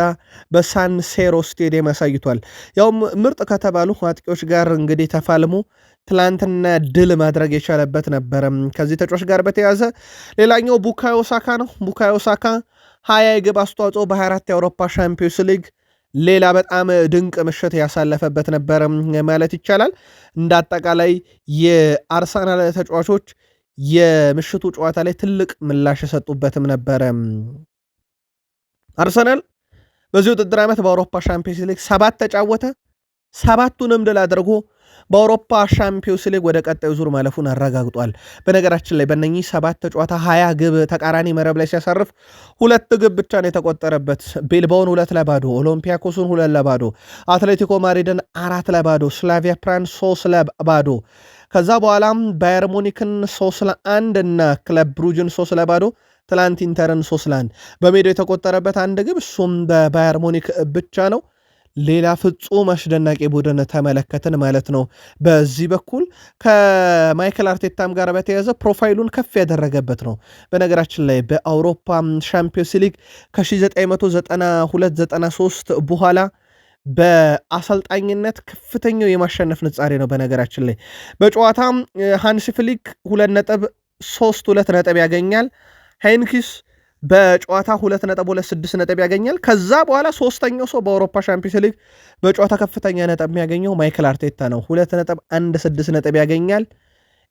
በሳን ሴሮ ስቴዲየም አሳይቷል። ያውም ምርጥ ከተባሉ አጥቂዎች ጋር እንግዲህ ተፋልሞ ትላንትና ድል ማድረግ የቻለበት ነበረ። ከዚህ ተጫዋች ጋር በተያዘ ሌላኛው ቡካዮ ሳካ ነው። ቡካዮ ሳካ 20 የግብ አስተዋጽኦ በ24 የአውሮፓ ሻምፒዮንስ ሊግ ሌላ በጣም ድንቅ ምሽት ያሳለፈበት ነበረ ማለት ይቻላል። እንደ አጠቃላይ የአርሰናል ተጫዋቾች የምሽቱ ጨዋታ ላይ ትልቅ ምላሽ የሰጡበትም ነበረ። አርሰናል በዚህ ውድድር ዓመት በአውሮፓ ሻምፒዮንስ ሊግ 7 ተጫወተ፣ 7ቱንም ድል አድርጎ በአውሮፓ ሻምፒዮንስ ሊግ ወደ ቀጣዩ ዙር ማለፉን አረጋግጧል። በነገራችን ላይ በእነኚህ 7 ጨዋታ 20 ግብ ተቃራኒ መረብ ላይ ሲያሳርፍ 2 ግብ ብቻ ነው የተቆጠረበት። ቤልባውን 2-0፣ ኦሎምፒያኮሱን 2-0፣ አትሌቲኮ ማድሪድን 4-0፣ ስላቪያ ፕራን 3-0፣ ከዛ በኋላም ባየር ሙኒክን 3-1 እና ክለብ ብሩጅን 3-0፣ ትላንት ኢንተርን 3-1 በሜዳው የተቆጠረበት አንድ ግብ እሱም በባየር ሙኒክ ብቻ ነው። ሌላ ፍጹም አስደናቂ ቡድን ተመለከትን ማለት ነው። በዚህ በኩል ከማይክል አርቴታም ጋር በተያያዘ ፕሮፋይሉን ከፍ ያደረገበት ነው። በነገራችን ላይ በአውሮፓ ሻምፒዮንስ ሊግ ከ1992-93 በኋላ በአሰልጣኝነት ከፍተኛው የማሸነፍ ንጻሬ ነው። በነገራችን ላይ በጨዋታ ሃንሲ ፍሊክ 2.32 ነጥብ ያገኛል። ሃይንኪስ በጨዋታ 2.26 ነጥብ ያገኛል። ከዛ በኋላ ሶስተኛው ሰው በአውሮፓ ሻምፒዮንስ ሊግ በጨዋታ ከፍተኛ ነጥብ የሚያገኘው ማይክል አርቴታ ነው። 2.16 ነጥብ ያገኛል።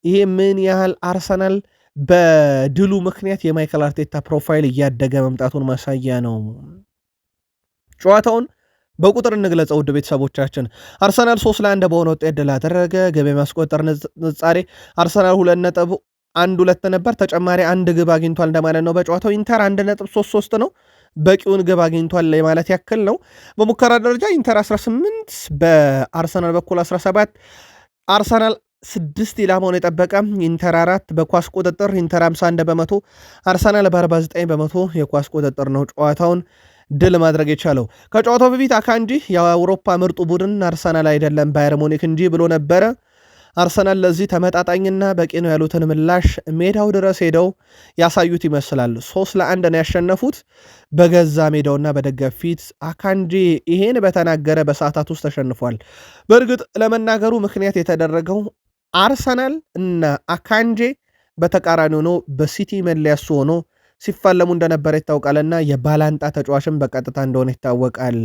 ይሄ ምን ያህል አርሰናል በድሉ ምክንያት የማይክል አርቴታ ፕሮፋይል እያደገ መምጣቱን ማሳያ ነው። ጨዋታውን በቁጥር እንግለጸው ውድ ቤተሰቦቻችን። አርሰናል 3-1 በሆነ ውጤት ድል አደረገ። ግብ የማስቆጠር ንጻሬ አርሰናል 2.12 ነበር። ተጨማሪ አንድ ግብ አግኝቷል እንደማለት ነው። በጨዋታው ኢንተር 1.33 ነው። በቂውን ግብ አግኝቷል ማለት ያክል ነው። በሙከራ ደረጃ ኢንተር 18፣ በአርሰናል በኩል 17። አርሰናል 6 ኢላማውን የጠበቀ ኢንተር 4። በኳስ ቁጥጥር ኢንተር 51 በመቶ፣ አርሰናል በ49 በመቶ የኳስ ቁጥጥር ነው ጨዋታውን ድል ማድረግ የቻለው። ከጨዋታው በፊት አካንጂ የአውሮፓ ምርጡ ቡድን አርሰናል አይደለም ባየር ሙኒክ እንጂ ብሎ ነበረ። አርሰናል ለዚህ ተመጣጣኝና በቂ ነው ያሉትን ምላሽ ሜዳው ድረስ ሄደው ያሳዩት ይመስላል። 3-1 ነው ያሸነፉት በገዛ ሜዳውና በደጋፊ ፊት። አካንጂ ይሄን በተናገረ በሰዓታት ውስጥ ተሸንፏል። በእርግጥ ለመናገሩ ምክንያት የተደረገው አርሰናል እና አካንጄ በተቃራኒ ሆኖ በሲቲ መለያሱ ሆኖ ሲፋለሙ እንደነበረ ይታወቃልና የባላንጣ ተጫዋችም በቀጥታ እንደሆነ ይታወቃል።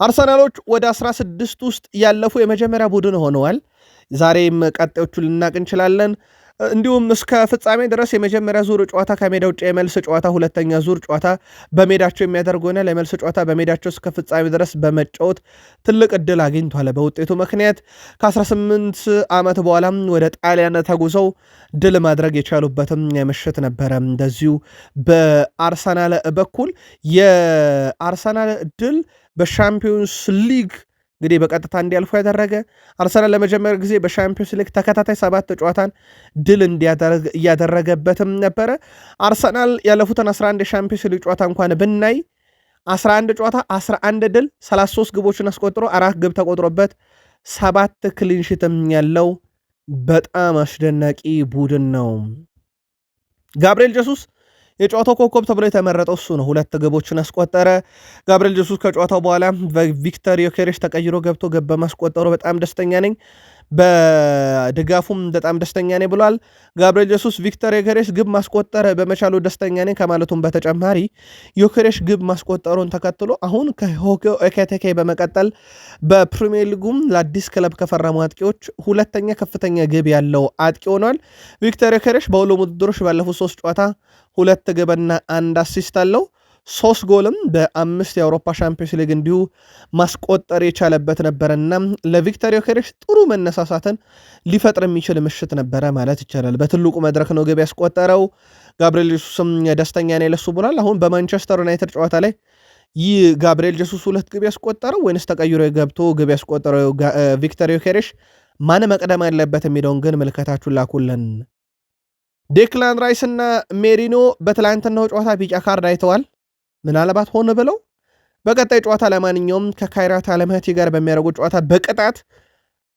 አርሰናሎች ወደ 16 ውስጥ ያለፉ የመጀመሪያ ቡድን ሆነዋል። ዛሬም ቀጣዮቹ ልናቅ እንችላለን። እንዲሁም እስከ ፍጻሜ ድረስ የመጀመሪያ ዙር ጨዋታ ከሜዳ ውጭ፣ የመልስ ጨዋታ ሁለተኛ ዙር ጨዋታ በሜዳቸው የሚያደርጉ ሆነ ለመልስ ጨዋታ በሜዳቸው እስከ ፍጻሜ ድረስ በመጫወት ትልቅ እድል አግኝቷል። በውጤቱ ምክንያት ከ18 ዓመት በኋላም ወደ ጣሊያን ተጉዘው ድል ማድረግ የቻሉበትም ምሽት ነበረ። እንደዚሁ በአርሰናል በኩል የአርሰናል ድል በሻምፒዮንስ ሊግ እንግዲህ በቀጥታ እንዲያልፉ ያደረገ አርሰናል ለመጀመሪያ ጊዜ በሻምፒዮንስ ሊግ ተከታታይ 7 ጨዋታን ድል እያደረገበትም ነበረ። አርሰናል ያለፉትን 11 የሻምፒዮንስ ሊግ ጨዋታ እንኳን ብናይ 11 ጨዋታ 11 ድል 33 ግቦችን አስቆጥሮ 4 ግብ ተቆጥሮበት 7 ክሊንሺትም ያለው በጣም አስደናቂ ቡድን ነው። ጋብርኤል ጀሱስ የጨዋታው ኮከብ ተብሎ የተመረጠው እሱ ነው። 2 ግቦችን አስቆጠረ። ጋብርኤል ጀሱስ ከጨዋታው በኋላ በቪክተር ዮኬሬሽ ተቀይሮ ገብቶ ግብ በማስቆጠሩ በጣም ደስተኛ ነኝ፣ በድጋፉም በጣም ደስተኛ ነኝ ብሏል። ጋብርኤል ጀሱስ ቪክተር ዮኬሬሽ ግብ ማስቆጠረ በመቻሉ ደስተኛ ነኝ ከማለቱም በተጨማሪ ዮኬሬሽ ግብ ማስቆጠሩን ተከትሎ አሁን ከሆጎ ኤኪቲኬ በመቀጠል በፕሪሚየር ሊጉም ለአዲስ ክለብ ከፈረሙ አጥቂዎች ሁለተኛ ከፍተኛ ግብ ያለው አጥቂ ሆኗል። ቪክተር ዮኬሬሽ በሁሉም ውድድሮች ባለፉት 3 ጨዋታ 2 ግብና 1 አሲስት አለው። 3 ጎልም በ5 የአውሮፓ ሻምፒዮንስ ሊግ እንዲሁ ማስቆጠር የቻለበት ነበረና ለቪክተር ዮኬሬሽ ጥሩ መነሳሳትን ሊፈጥር የሚችል ምሽት ነበረ ማለት ይቻላል። በትልቁ መድረክ ነው ግብ ያስቆጠረው። ጋብርኤል ጀሱስም ደስተኛ ነው የለሱ ብሏል። አሁን በማንቸስተር ዩናይትድ ጨዋታ ላይ ይህ ጋብርኤል ጀሱስ 2 ግብ ያስቆጠረው ወይንስ ተቀይሮ ገብቶ ግብ ያስቆጠረው ቪክተር ዮኬሬሽ ማን መቅደም አለበት የሚለውን ግን ምልከታችሁን ላኩልን። ዴክላን ራይስ እና ሜሪኖ በትላንትናው ጨዋታ ቢጫ ካርድ አይተዋል። ምናልባት ሆነ ብለው በቀጣይ ጨዋታ ለማንኛውም ከካይራት አለማቲ ጋር በሚያደርጉት ጨዋታ በቅጣት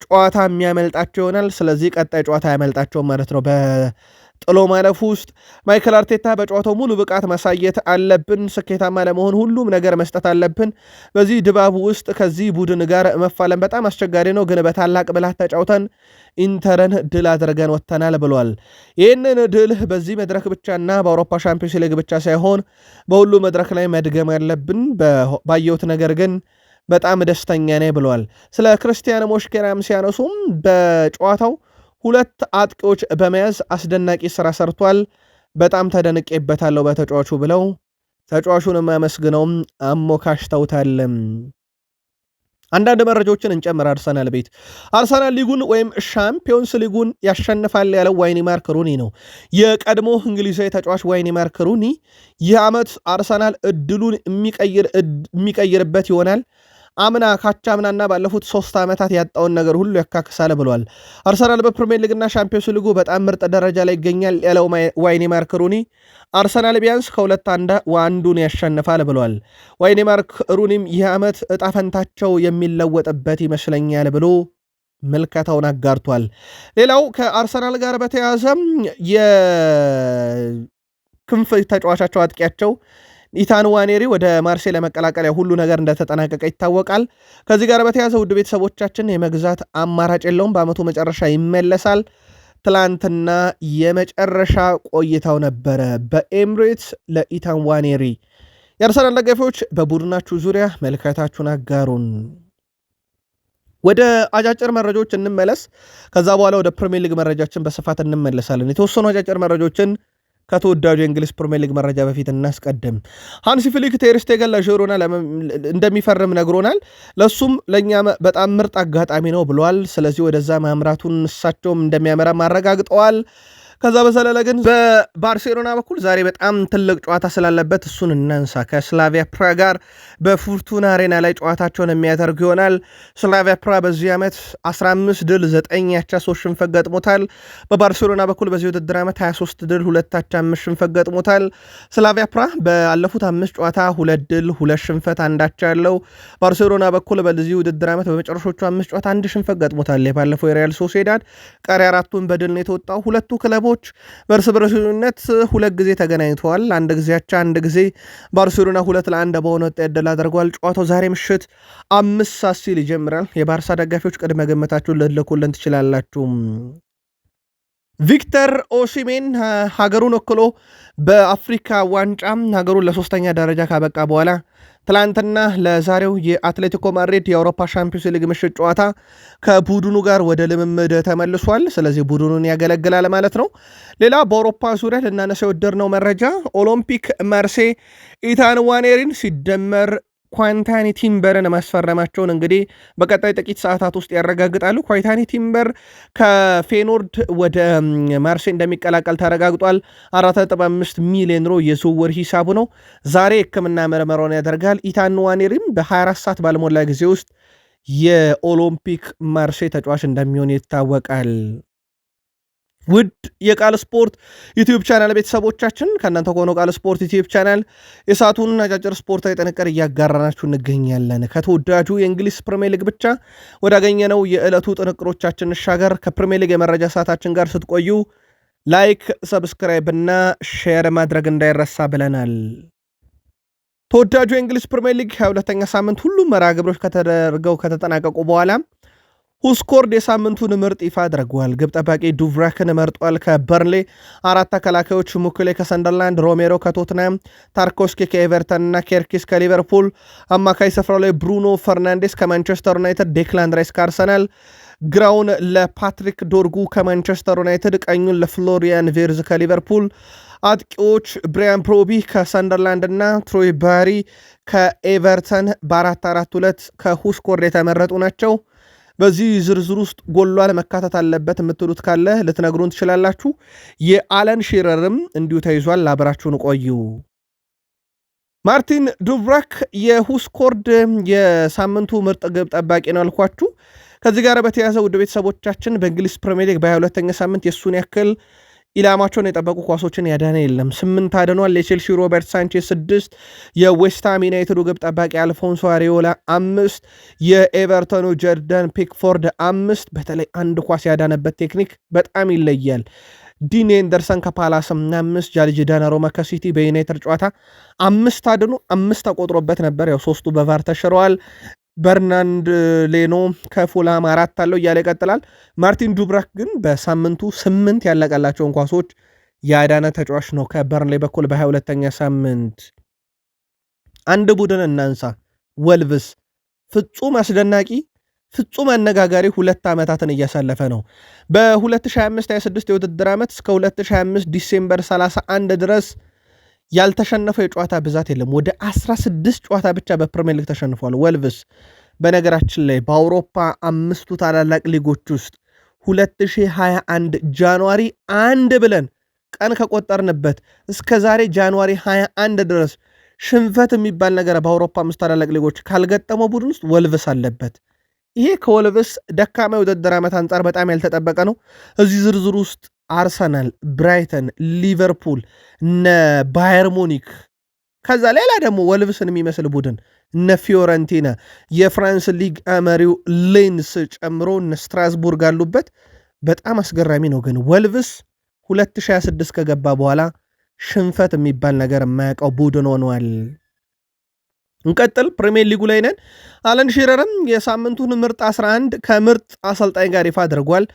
ጨዋታ የሚያመልጣቸው ይሆናል። ስለዚህ ቀጣይ ጨዋታ ያመልጣቸው ማለት ነው። በጥሎ ማለፉ ውስጥ ማይክል አርቴታ በጨዋታው ሙሉ ብቃት ማሳየት አለብን፣ ስኬታማ ለመሆን ሁሉም ነገር መስጠት አለብን። በዚህ ድባቡ ውስጥ ከዚህ ቡድን ጋር መፋለም በጣም አስቸጋሪ ነው፣ ግን በታላቅ ብልሃት ተጫውተን ኢንተርን ድል አድርገን ወጥተናል ብሏል። ይህንን ድል በዚህ መድረክ ብቻና በአውሮፓ ሻምፒዮንስ ሊግ ብቻ ሳይሆን በሁሉ መድረክ ላይ መድገም ያለብን፣ ባየሁት ነገር ግን በጣም ደስተኛ ነኝ ብለዋል። ስለ ክርስቲያን ሞስኬራም ሲያነሱም በጨዋታው 2 አጥቂዎች በመያዝ አስደናቂ ስራ ሰርቷል፣ በጣም ተደንቄበታለሁ በተጫዋቹ ብለው ተጫዋቹን አመስግነውም አሞካሽተውታል። አንዳንድ መረጃዎችን እንጨምር። አርሰናል ቤት አርሰናል ሊጉን ወይም ሻምፒዮንስ ሊጉን ያሸንፋል ያለው ዋይኒ ማርክ ሩኒ ነው። የቀድሞ እንግሊዛዊ ተጫዋች ዋይኒ ማርክ ሩኒ ይህ ዓመት አርሰናል እድሉን የሚቀይርበት ይሆናል። አምና ካቻምናና ባለፉት 3 ዓመታት ያጣውን ነገር ሁሉ ያካክሳል ብሏል። አርሰናል በፕሪሚየር ሊግና ሻምፒዮንስ ሊጉ በጣም ምርጥ ደረጃ ላይ ይገኛል ያለው ዋይኒ ማርክ ሩኒ አርሰናል ቢያንስ ከሁለት አንዱን ያሸንፋል ብሏል። ዋይኒ ማርክ ሩኒም ይህ ዓመት እጣፈንታቸው የሚለወጥበት ይመስለኛል ብሎ ምልከታውን አጋርቷል። ሌላው ከአርሰናል ጋር በተያያዘም የክንፍ ተጫዋቻቸው አጥቂያቸው ኢታን ዋኔሪ ወደ ማርሴይ ለመቀላቀል ሁሉ ነገር እንደተጠናቀቀ ይታወቃል። ከዚህ ጋር በተያያዘ ውድ ቤተሰቦቻችን የመግዛት አማራጭ የለውም፣ በአመቱ መጨረሻ ይመለሳል። ትላንትና የመጨረሻ ቆይታው ነበረ በኤምሬትስ ለኢታን ዋኔሪ። የአርሰናል ደጋፊዎች በቡድናችሁ ዙሪያ መልከታችሁን አጋሩን። ወደ አጫጭር መረጃዎች እንመለስ። ከዛ በኋላ ወደ ፕሪሚየር ሊግ መረጃችን በስፋት እንመለሳለን። የተወሰኑ አጫጭር መረጃዎችን ከተወዳጁ የእንግሊዝ ፕሪሚየር ሊግ መረጃ በፊት እናስቀድም። ሃንሲ ፍሊክ ቴር ስቴገን ለዢሮና እንደሚፈርም ነግሮናል። ለሱም ለእኛ በጣም ምርጥ አጋጣሚ ነው ብሏል። ስለዚህ ወደዛ ማምራቱን እሳቸውም እንደሚያመራ አረጋግጠዋል። ከዛ በዘለለ ግን በባርሴሎና በኩል ዛሬ በጣም ትልቅ ጨዋታ ስላለበት እሱን እናንሳ። ከስላቪያ ፕራ ጋር በፉርቱና አሬና ላይ ጨዋታቸውን የሚያደርጉ ይሆናል። ስላቪያ ፕራ በዚህ ዓመት 15 ድል 9 ያቻ 3 ሽንፈት ገጥሞታል። በባርሴሎና በኩል በዚህ ውድድር ዓመት 23 ድል 2 አቻ 5 ሽንፈት ገጥሞታል። ስላቪያ ፕራ ባለፉት 5 ጨዋታ 2 ድል 2 ሽንፈት 1 አቻ ያለው። ባርሴሎና በኩል በዚህ ውድድር ዓመት በመጨረሻዎቹ 5 ጨዋታ 1 ሽንፈት ገጥሞታል። ባለፈው የሪያል ሶሴዳድ ቀሪ 4ቱን በድል ነው የተወጣው። ሁለቱ ክለቦች በእርስ በርሱነት 2 ጊዜ ተገናኝተዋል። አንድ ጊዜ አቻ፣ አንድ ጊዜ ባርሴሎና 2-1 በሆነ ውጤት ድል አድርጓል። ጨዋታው ዛሬ ምሽት 5 ሰዓት ሲል ይጀምራል። የባርሳ ደጋፊዎች ቅድመ ግምታችሁን ልትልኩልን ትችላላችሁ። ቪክተር ኦሲሜን ሀገሩን ወክሎ በአፍሪካ ዋንጫ ሀገሩን ለ3ኛ ደረጃ ካበቃ በኋላ ትላንትና ለዛሬው የአትሌቲኮ ማድሪድ የአውሮፓ ሻምፒዮንስ ሊግ ምሽት ጨዋታ ከቡድኑ ጋር ወደ ልምምድ ተመልሷል። ስለዚህ ቡድኑን ያገለግላል ማለት ነው። ሌላ በአውሮፓ ዙሪያ ልናነሳ የወደድነው መረጃ ኦሎምፒክ ማርሴይ ኢታን ዋኔሪን ሲደመር ኳንታኒ ቲምበርን ማስፈረማቸውን እንግዲህ በቀጣይ ጥቂት ሰዓታት ውስጥ ያረጋግጣሉ። ኳንታኒ ቲምበር ከፌኖርድ ወደ ማርሴይ እንደሚቀላቀል ተረጋግጧል። 4.5 ሚሊዮን ዩሮ የዝውውር ሂሳቡ ነው። ዛሬ ሕክምና ምርመራውን ያደርጋል። ኢታን ዋኔሪም በ24 ሰዓት ባልሞላ ጊዜ ውስጥ የኦሎምፒክ ማርሴይ ተጫዋች እንደሚሆን ይታወቃል። ውድ የቃል ስፖርት ዩቲዩብ ቻናል ቤተሰቦቻችን ከእናንተ ከሆነው ቃል ስፖርት ዩቲዩብ ቻናል የሰዓቱን አጫጭር ስፖርታዊ ጥንቅር እያጋራናችሁ እንገኛለን። ከተወዳጁ የእንግሊዝ ፕሪሚየር ሊግ ብቻ ወዳገኘነው የዕለቱ ጥንቅሮቻችን እንሻገር። ከፕሪሚየር ሊግ የመረጃ ሰዓታችን ጋር ስትቆዩ ላይክ፣ ሰብስክራይብ እና ሼር ማድረግ እንዳይረሳ ብለናል። ተወዳጁ የእንግሊዝ ፕሪሚየር ሊግ 22ኛ ሳምንት ሁሉም መርሃ ግብሮች ከተጠናቀቁ በኋላ ሁስኮርድ የሳምንቱን ምርጥ ይፋ አድርጓል። ግብ ጠባቂ ዱቭራክን መርጧል። ከበርንሌ 4 ተከላካዮች ሙክሌ ከሰንደርላንድ፣ ሮሜሮ ከቶትናም፣ ታርኮስኪ ከኤቨርተን እና ኬርኪስ ከሊቨርፑል፣ አማካይ ስፍራው ላይ ብሩኖ ፈርናንዴስ ከማንቸስተር ዩናይትድ፣ ዴክላን ራይስ ከአርሰናል፣ ግራውን ለፓትሪክ ዶርጉ ከማንቸስተር ዩናይትድ፣ ቀኙን ለፍሎሪያን ቬርዝ ከሊቨርፑል፣ አጥቂዎች ብሪያን ፕሮቢ ከሰንደርላንድ እና ትሮይ ባሪ ከኤቨርተን በ4-4-2 ከሁስኮርድ የተመረጡ ናቸው። በዚህ ዝርዝር ውስጥ ጎሏል መካተት አለበት የምትሉት ካለ ልትነግሩን ትችላላችሁ። የአለን ሺረርም እንዲሁ ተይዟል። አብራችሁን ቆዩ። ማርቲን ዱቭራክ የሁስኮርድ የሳምንቱ ምርጥ ግብ ጠባቂ ነው አልኳችሁ። ከዚህ ጋር በተያያዘ ውድ ቤተሰቦቻችን በእንግሊዝ ፕሪሚየር ሊግ በ22ኛ ሳምንት የእሱን ያክል ኢላማቸውን የጠበቁ ኳሶችን ያዳነ የለም። 8 አድኗል። የቼልሲ ሮበርት ሳንቼስ 6፣ የዌስትሃም ዩናይትዱ ግብ ጠባቂ አልፎንሶ አሪዮላ 5፣ የኤቨርተኑ ጀርደን ፒክፎርድ 5። በተለይ አንድ ኳስ ያዳነበት ቴክኒክ በጣም ይለያል። ዲን ኤንደርሰን ከፓላስ 5፣ ጃልጅ ዳናሮማ ከሲቲ በዩናይትድ ጨዋታ 5 አድኖ 5 ተቆጥሮበት ነበር። ያው 3ቱ በቫር ተሽረዋል። በርናንድ ሌኖ ከፉላም 4 አለው እያለ ይቀጥላል። ማርቲን ዱቭራክ ግን በሳምንቱ 8 ያለቀላቸውን ኳሶች ያዳነ ተጫዋች ነው። ከበርንሌይ በኩል በ22ኛ ሳምንት አንድ ቡድን እናንሳ። ወልቭስ ፍጹም አስደናቂ ፍጹም አነጋጋሪ 2 ዓመታትን እያሳለፈ ነው። በ2025-26 የውድድር ዓመት እስከ 2025 ዲሴምበር 31 ድረስ ያልተሸነፈው የጨዋታ ብዛት የለም። ወደ 16 ጨዋታ ብቻ በፕሪሚየር ሊግ ተሸንፏል። ወልቭስ በነገራችን ላይ በአውሮፓ አምስቱ ታላላቅ ሊጎች ውስጥ 2021 ጃንዋሪ 1 ብለን ቀን ከቆጠርንበት እስከ ዛሬ ጃንዋሪ 21 ድረስ ሽንፈት የሚባል ነገር በአውሮፓ አምስት ታላላቅ ሊጎች ካልገጠመው ቡድን ውስጥ ወልቭስ አለበት። ይሄ ከወልቭስ ደካማ የውድድር ዓመት አንጻር በጣም ያልተጠበቀ ነው። እዚህ ዝርዝር ውስጥ አርሰናል፣ ብራይተን፣ ሊቨርፑል፣ እነ ባየር ሙኒክ ከዛ ሌላ ደግሞ ወልቭስን የሚመስል ቡድን እነ ፊዮረንቲና የፍራንስ ሊግ መሪው ሌንስ ጨምሮ እነ ስትራስቡርግ አሉበት። በጣም አስገራሚ ነው። ግን ወልቭስ 2026 ከገባ በኋላ ሽንፈት የሚባል ነገር የማያውቀው ቡድን ሆኗል። እንቀጥል። ፕሪሚየር ሊጉ ላይ ነን። አለን ሺረርም የሳምንቱን ምርጥ 11 ከምርጥ አሰልጣኝ ጋር ይፋ አድርጓል።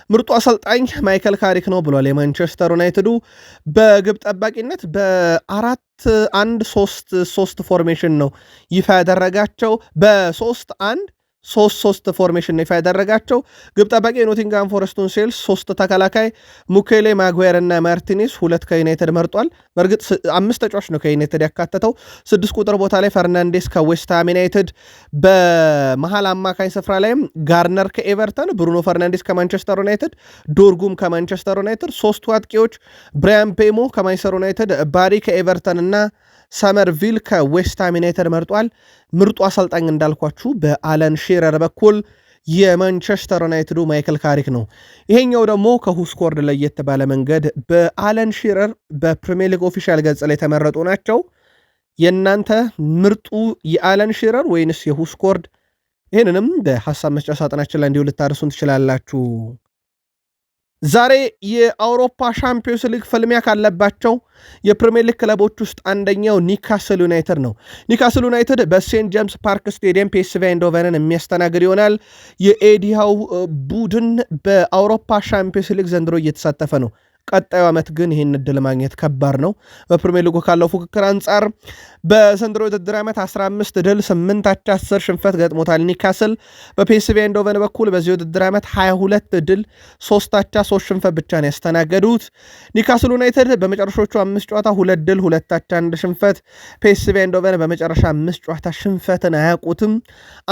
ምርጡ አሰልጣኝ ማይከል ካሪክ ነው ብሏል። የማንቸስተር ዩናይትዱ በግብ ጠባቂነት በ4-1-3 ፎርሜሽን ነው ይፋ ያደረጋቸው። በ3-1 3 ፎርሜሽን ይፋ ያደረጋቸው። ግብ ጠባቂ የኖቲንጋም ፎረስቱን ሴልስ 3 ተከላካይ ሙኬሌ ማግዌር እና ማርቲኔስ 2 ከዩናይትድ መርጧል። በእርግጥ 5 ተጫዋች ነው ከዩናይትድ ያካተተው። 6 ቁጥር ቦታ ላይ ፈርናንዴስ ከዌስትሃም ዩናይትድ፣ በመሃል አማካኝ ስፍራ ላይም ጋርነር ከኤቨርተን፣ ብሩኖ ፈርናንዴስ ከማንቸስተር ዩናይትድ፣ ዶርጉም ከማንቸስተር ዩናይትድ፣ 3ቱ አጥቂዎች ብራያን ፔሞ ከማንቸስተር ዩናይትድ፣ ባሪ ከኤቨርተን እና ሰመርቪል ከዌስትሃም ዩናይትድ መርጧል። ምርጡ አሰልጣኝ እንዳልኳችሁ በአለን ሺረር በኩል የማንቸስተር ዩናይትዱ ማይክል ካሪክ ነው። ይሄኛው ደግሞ ከሁስኮርድ ለየት ባለ መንገድ በአለን ሺረር በፕሪሚየር ሊግ ኦፊሻል ገጽ ላይ የተመረጡ ናቸው። የእናንተ ምርጡ የአለን ሺረር ወይንስ የሁስኮርድ? ይህንንም በሐሳብ መስጫ ሳጥናችን ላይ እንዲሁ ልታደርሱን ትችላላችሁ። ዛሬ የአውሮፓ ሻምፒዮንስ ሊግ ፍልሚያ ካለባቸው የፕሪሚየር ሊግ ክለቦች ውስጥ አንደኛው ኒካስል ዩናይትድ ነው። ኒካስል ዩናይትድ በሴንት ጄምስ ፓርክ ስቴዲየም ፒኤስቪ አይንድሆቨንን የሚያስተናግድ ይሆናል። የኤዲሃው ቡድን በአውሮፓ ሻምፒዮንስ ሊግ ዘንድሮ እየተሳተፈ ነው። ቀጣዩ ዓመት ግን ይህን እድል ማግኘት ከባድ ነው። በፕሪሚየር ሊጉ ካለው ፉክክር አንጻር በዘንድሮ የውድድር ዓመት 15 ድል 8 አቻ 10 ሽንፈት ገጥሞታል ኒካስል። በፒኤስቪ አይንድሆቨን በኩል በዚህ የውድድር ዓመት 22 ድል 3 አቻ 3 ሽንፈት ብቻ ነው ያስተናገዱት። ኒካስል ዩናይትድ በመጨረሻዎቹ 5 ጨዋታ 2 ድል 2 አቻ 1 ሽንፈት። ፒኤስቪ አይንድሆቨን በመጨረሻ 5 ጨዋታ ሽንፈትን አያውቁትም።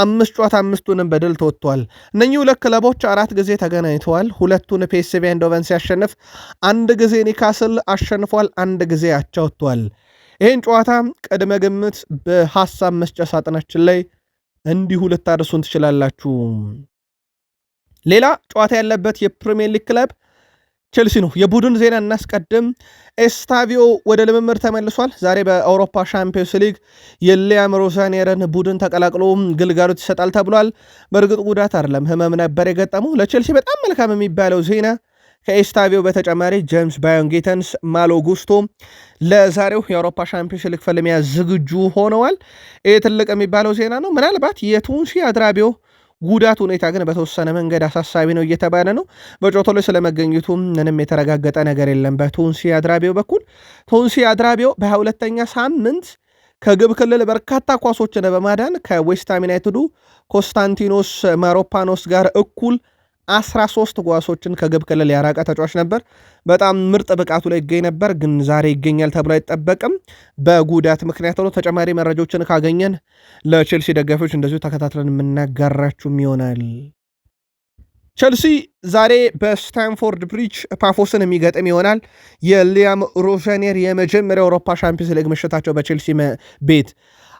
5 ጨዋታ 5ቱንም በድል ተወጥቷል። እነኚህ ሁለት ክለቦች 4 ጊዜ ተገናኝተዋል። ሁለቱን ፒኤስቪ አይንድሆቨን ሲያሸንፍ አንድ ጊዜ ኒካስል አሸንፏል፣ አንድ ጊዜ አቻ ወጥቷል። ይህን ጨዋታ ቅድመ ግምት በሐሳብ መስጫ ሳጥናችን ላይ እንዲሁ ልታደርሱን ትችላላችሁ። ሌላ ጨዋታ ያለበት የፕሪሚየር ሊግ ክለብ ቼልሲ ነው። የቡድን ዜና እናስቀድም። ኤስታቪዮ ወደ ልምምድ ተመልሷል። ዛሬ በአውሮፓ ሻምፒዮንስ ሊግ የሊያም ሮዛኔርን ቡድን ተቀላቅሎ ግልጋሎት ይሰጣል ተብሏል። በእርግጥ ጉዳት አይደለም፣ ህመም ነበር የገጠመው። ለቼልሲ በጣም መልካም የሚባለው ዜና ከኤስታቪዮ በተጨማሪ ጄምስ ባዮንጌተንስ፣ ማሎ ጉስቶ ለዛሬው የአውሮፓ ሻምፒዮንስ ሊግ ፍልሚያ ዝግጁ ሆነዋል። ይህ ትልቅ የሚባለው ዜና ነው። ምናልባት የቱንሲ አድራቢዮ ጉዳት ሁኔታ ግን በተወሰነ መንገድ አሳሳቢ ነው እየተባለ ነው። በጨዋታው ላይ ስለመገኘቱ ምንም የተረጋገጠ ነገር የለም። በቱንሲ አድራቢዮ በኩል ቱንሲ አድራቢዮ በ22ኛ ሳምንት ከግብ ክልል በርካታ ኳሶችን በማዳን ከዌስትሃም ዩናይትዱ ኮንስታንቲኖስ ማሮፓኖስ ጋር እኩል 13 ኳሶችን ከግብ ክልል ያራቀ ተጫዋች ነበር። በጣም ምርጥ ብቃቱ ላይ ይገኝ ነበር፣ ግን ዛሬ ይገኛል ተብሎ አይጠበቅም በጉዳት ምክንያት ነው። ተጨማሪ መረጃዎችን ካገኘን ለቼልሲ ደጋፊዎች እንደዚሁ ተከታትለን የምናጋራችሁም ይሆናል። ቼልሲ ዛሬ በስታንፎርድ ብሪጅ ፓፎስን የሚገጥም ይሆናል። የሊያም ሮዛኔር የመጀመሪያ አውሮፓ ሻምፒዮንስ ሊግ ምሽታቸው በቼልሲ ቤት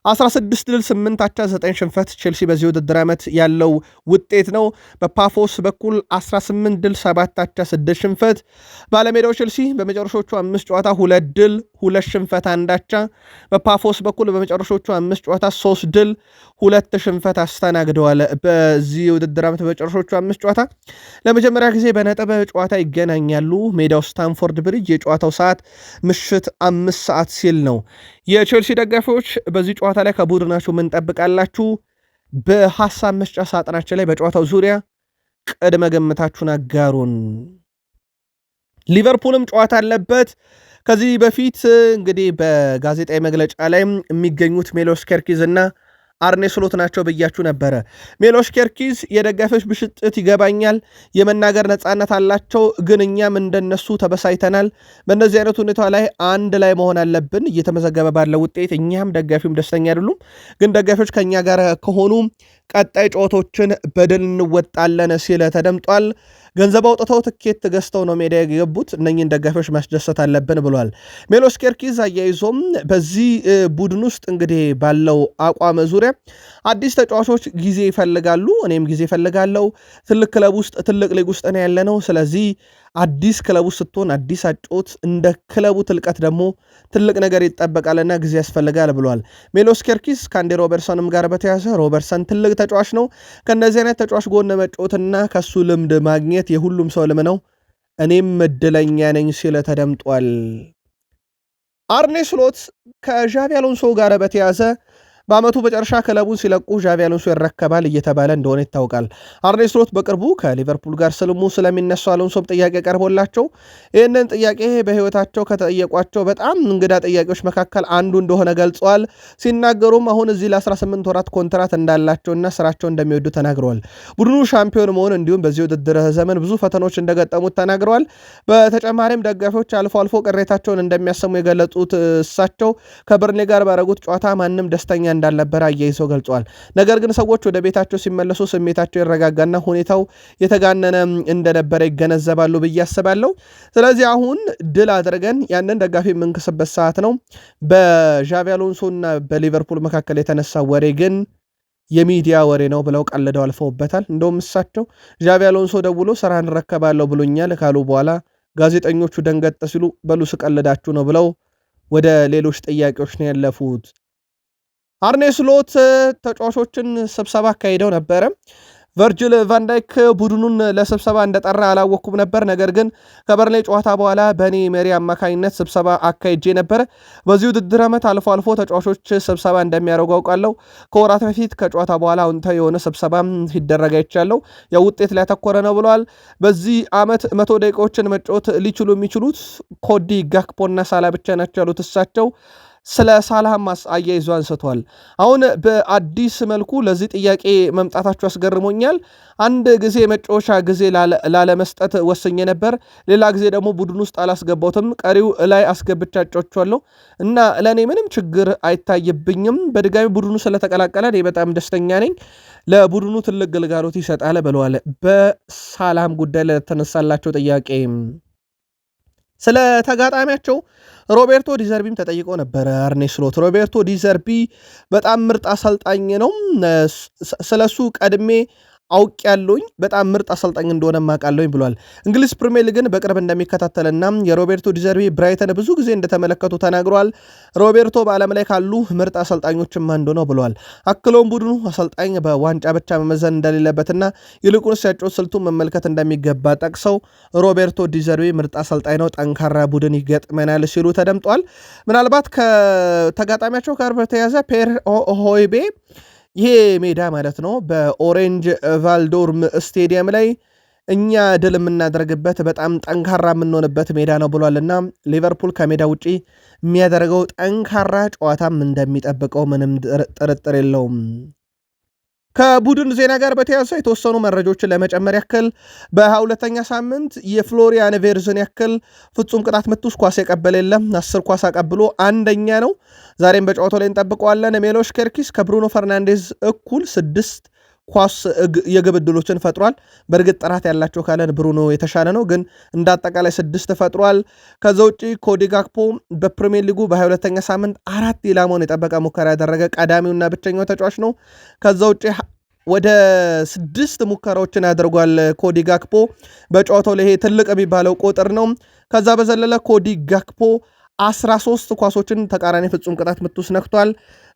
16 ድል 8 አቻ 9 ሽንፈት ቼልሲ በዚህ ውድድር ዓመት ያለው ውጤት ነው። በፓፎስ በኩል 18 ድል 7 አቻ 6 ሽንፈት። ባለሜዳው ቼልሲ በመጨረሻዎቹ 5 ጨዋታ 2 ድል 2 ሽንፈት 1 አቻ። በፓፎስ በኩል በመጨረሻዎቹ 5 ጨዋታ 3 ድል 2 ሽንፈት አስተናግደዋል። በዚህ ውድድር ዓመት በመጨረሻዎቹ 5 ጨዋታ ለመጀመሪያ ጊዜ በነጥብ ጨዋታ ይገናኛሉ። ሜዳው ስታንፎርድ ብሪጅ። የጨዋታው ሰዓት ምሽት 5 ሰዓት ሲል ነው። የቼልሲ ደጋፊዎች በዚህ ጨዋታ ላይ ከቡድናችሁ ምን ጠብቃላችሁ? በሐሳብ መስጫ ሳጥናችን ላይ በጨዋታው ዙሪያ ቅድመ ግምታችሁን አጋሩን። ሊቨርፑልም ጨዋታ አለበት። ከዚህ በፊት እንግዲህ በጋዜጣዊ መግለጫ ላይ የሚገኙት ሜሎስ ኬርኪዝ እና አርኔ ስሎት ናቸው ብያችሁ ነበረ። ሜሎሽ ኬርኪዝ የደጋፊዎች ብሽጥት ይገባኛል፣ የመናገር ነፃነት አላቸው፣ ግን እኛም እንደነሱ ተበሳይተናል። በእነዚህ አይነት ሁኔታ ላይ አንድ ላይ መሆን አለብን። እየተመዘገበ ባለው ውጤት እኛም ደጋፊውም ደስተኛ አይደሉም፣ ግን ደጋፊዎች ከኛ ጋር ከሆኑ ቀጣይ ጨዋታዎችን በድል እንወጣለን ሲል ተደምጧል። ገንዘብ አውጥተው ትኬት ገዝተው ነው ሜዳ የገቡት፣ እነኝን ደጋፊዎች ማስደሰት አለብን ብሏል ሜሎሽ ኬርኪዝ። አያይዞም በዚህ ቡድን ውስጥ እንግዲህ ባለው አቋም ዙሪያ አዲስ ተጫዋቾች ጊዜ ይፈልጋሉ፣ እኔም ጊዜ ይፈልጋለው። ትልቅ ክለብ ውስጥ ትልቅ ሊግ ውስጥ ነው ያለነው። ስለዚህ አዲስ ክለቡ ስትሆን አዲስ አጮት እንደ ክለቡ ትልቀት ደግሞ ትልቅ ነገር ይጠበቃልና ጊዜ ያስፈልጋል ብሏል ሜሎሽ ኬርኪዝ። ከአንዴ ሮበርትሰንም ጋር በተያዘ ሮበርትሰን ትልቅ ተጫዋች ነው፣ ከእነዚህ አይነት ተጫዋች ጎን መጮትና ከሱ ልምድ ማግኘት የሁሉም ሰው ልም ነው፣ እኔም እድለኛ ነኝ ሲል ተደምጧል። አርኔ ስሎት ከዣቢ አሎንሶ ጋር በተያዘ በአመቱ መጨረሻ ክለቡን ሲለቁ ዣቢ አሎንሶ ይረከባል እየተባለ እንደሆነ ይታወቃል። አርኔ ስሎት በቅርቡ ከሊቨርፑል ጋር ስልሙ ስለሚነሱ አሎንሶም ጥያቄ ቀርቦላቸው ይህንን ጥያቄ በህይወታቸው ከተጠየቋቸው በጣም እንግዳ ጥያቄዎች መካከል አንዱ እንደሆነ ገልጸዋል። ሲናገሩም አሁን እዚህ ለ18 ወራት ኮንትራት እንዳላቸውና ስራቸው እንደሚወዱ ተናግረዋል። ቡድኑ ሻምፒዮን መሆን እንዲሁም በዚህ ውድድር ዘመን ብዙ ፈተኖች እንደገጠሙት ተናግረዋል። በተጨማሪም ደጋፊዎች አልፎ አልፎ ቅሬታቸውን እንደሚያሰሙ የገለጹት እሳቸው ከበርንሌ ጋር ባረጉት ጨዋታ ማንም ደስተኛ እንዳልነበረ አያይዘው ገልጸዋል። ነገር ግን ሰዎች ወደ ቤታቸው ሲመለሱ ስሜታቸው ይረጋጋና ሁኔታው የተጋነነ እንደነበረ ይገነዘባሉ ብዬ አስባለሁ። ስለዚህ አሁን ድል አድርገን ያንን ደጋፊ የምንክስበት ሰዓት ነው። በዣቢ አሎንሶና በሊቨርፑል መካከል የተነሳ ወሬ ግን የሚዲያ ወሬ ነው ብለው ቀልደው አልፈውበታል። እንደውም እሳቸው ዣቢ አሎንሶ ደውሎ ስራ እንረከባለሁ ብሎኛል ካሉ በኋላ ጋዜጠኞቹ ደንገጥ ሲሉ በሉ ስቀልዳችሁ ነው ብለው ወደ ሌሎች ጥያቄዎች ነው ያለፉት። አርኔ ስሎት ተጫዋቾችን ስብሰባ አካሂደው ነበረ። ቨርጅል ቫንዳይክ ቡድኑን ለስብሰባ እንደጠራ አላወኩም ነበር፣ ነገር ግን ከበርንሌ ጨዋታ በኋላ በእኔ መሪ አማካኝነት ስብሰባ አካሂጄ ነበር። በዚህ ውድድር ዓመት አልፎ አልፎ ተጫዋቾች ስብሰባ እንደሚያደርጉ አውቃለሁ። ከወራት በፊት ከጨዋታ በኋላ አዎንታዊ የሆነ ስብሰባ ሲደረግ አይቻለሁ። ያው ውጤት ላይ ያተኮረ ነው ብለዋል። በዚህ ዓመት 100 ደቂቃዎችን መጫወት ሊችሉ የሚችሉት ኮዲ ጋክፖና ሳላ ብቻ ናቸው ያሉት እሳቸው ስለ ሳላህም አያይዞ አንስቷል። አሁን በአዲስ መልኩ ለዚህ ጥያቄ መምጣታቸው ያስገርሞኛል። አንድ ጊዜ መጫወቻ ጊዜ ላለመስጠት ወስኜ ነበር፣ ሌላ ጊዜ ደግሞ ቡድን ውስጥ አላስገባሁትም፣ ቀሪው ላይ አስገብቻቸዋለሁ እና ለእኔ ምንም ችግር አይታይብኝም። በድጋሚ ቡድኑ ስለተቀላቀለ እኔ በጣም ደስተኛ ነኝ፣ ለቡድኑ ትልቅ ግልጋሎት ይሰጣል ብለዋል። በሳላህም ጉዳይ ለተነሳላቸው ጥያቄ ስለ ተጋጣሚያቸው ሮቤርቶ ዲዘርቢም ተጠይቆ ነበረ አርኔ ስሎት። ሮቤርቶ ዲዘርቢ በጣም ምርጥ አሰልጣኝ ነው፣ ስለሱ ቀድሜ አውቅ ያለውኝ በጣም ምርጥ አሰልጣኝ እንደሆነ ማቃለውኝ ብሏል። እንግሊዝ ፕሪሚየር ሊግን በቅርብ እንደሚከታተልና የሮቤርቶ ዲዘርቢ ብራይተን ብዙ ጊዜ እንደተመለከቱ ተናግሯል። ሮቤርቶ በዓለም ላይ ካሉ ምርጥ አሰልጣኞችም አንዱ ነው ብሏል። አክሎም ቡድኑ አሰልጣኝ በዋንጫ ብቻ መመዘን እንደሌለበትና ይልቁንስ ያጮት ስልቱን መመልከት እንደሚገባ ጠቅሰው ሮቤርቶ ዲዘርቢ ምርጥ አሰልጣኝ ነው፣ ጠንካራ ቡድን ይገጥመናል ሲሉ ተደምጧል። ምናልባት ከተጋጣሚያቸው ጋር በተያዘ ፔር ሆይቤ ይሄ ሜዳ ማለት ነው በኦሬንጅ ቫልዶርም ስቴዲየም ላይ እኛ ድል የምናደርግበት በጣም ጠንካራ የምንሆንበት ሜዳ ነው ብሏልና ሊቨርፑል ከሜዳ ውጪ የሚያደርገው ጠንካራ ጨዋታም እንደሚጠብቀው ምንም ጥርጥር የለውም። ከቡድን ዜና ጋር በተያያዘ የተወሰኑ መረጃዎችን ለመጨመር ያክል በ22ኛ ሳምንት የፍሎሪያን ቬርዝን ያክል ፍጹም ቅጣት ምት ውስጥ ኳስ የቀበለ የለም። 10 ኳስ አቀብሎ አንደኛ ነው። ዛሬም በጨዋታው ላይ እንጠብቀዋለን። ሜሎሽ ኬርኪዝ ከብሩኖ ፈርናንዴዝ እኩል 6 ኳስ የግብ ዕድሎችን ፈጥሯል። በእርግጥ ጥራት ያላቸው ካለን ብሩኖ የተሻለ ነው፣ ግን እንደ አጠቃላይ 6 ፈጥሯል። ከዛ ውጪ ኮዲ ጋክፖ በፕሪሚየር ሊጉ በ22ኛ ሳምንት 4 ኢላማውን የጠበቀ ሙከራ ያደረገ ቀዳሚውና ብቸኛው ተጫዋች ነው። ከዛ ውጪ ወደ 6 ሙከራዎችን ያደርጓል ኮዲ ጋክፖ። በጨዋታው ላይ ይሄ ትልቅ የሚባለው ቁጥር ነው። ከዛ በዘለለ ኮዲ ጋክፖ 13 ኳሶችን ተቃራኒ ፍጹም ቅጣት ምት ውስጥ ነክቷል።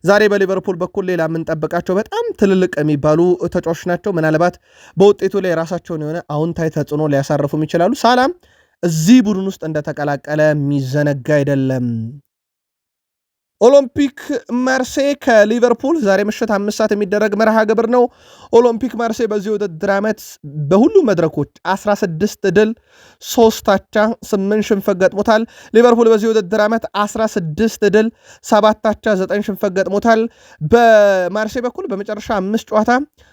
ዛሬ በሊቨርፑል በኩል ሌላ የምንጠብቃቸው በጣም ትልልቅ የሚባሉ ተጫዋቾች ናቸው። ምናልባት በውጤቱ ላይ የራሳቸውን የሆነ አዎንታዊ ተጽዕኖ ሊያሳርፉም ይችላሉ። ሳላም እዚህ ቡድን ውስጥ እንደተቀላቀለ የሚዘነጋ አይደለም። ኦሎምፒክ ማርሴይ ከሊቨርፑል ዛሬ ምሽት 5 ሰዓት የሚደረግ መርሃ ግብር ነው። ኦሎምፒክ ማርሴይ በዚህ ውድድር ዓመት በሁሉም መድረኮች 16 ድል፣ 3 አቻ፣ 8 ሽንፈት ገጥሞታል። ሊቨርፑል በዚህ ውድድር ዓመት 16 ድል፣ 7 አቻ፣ 9 ሽንፈት ገጥሞታል። በማርሴይ በኩል በመጨረሻ 5 ጨዋታ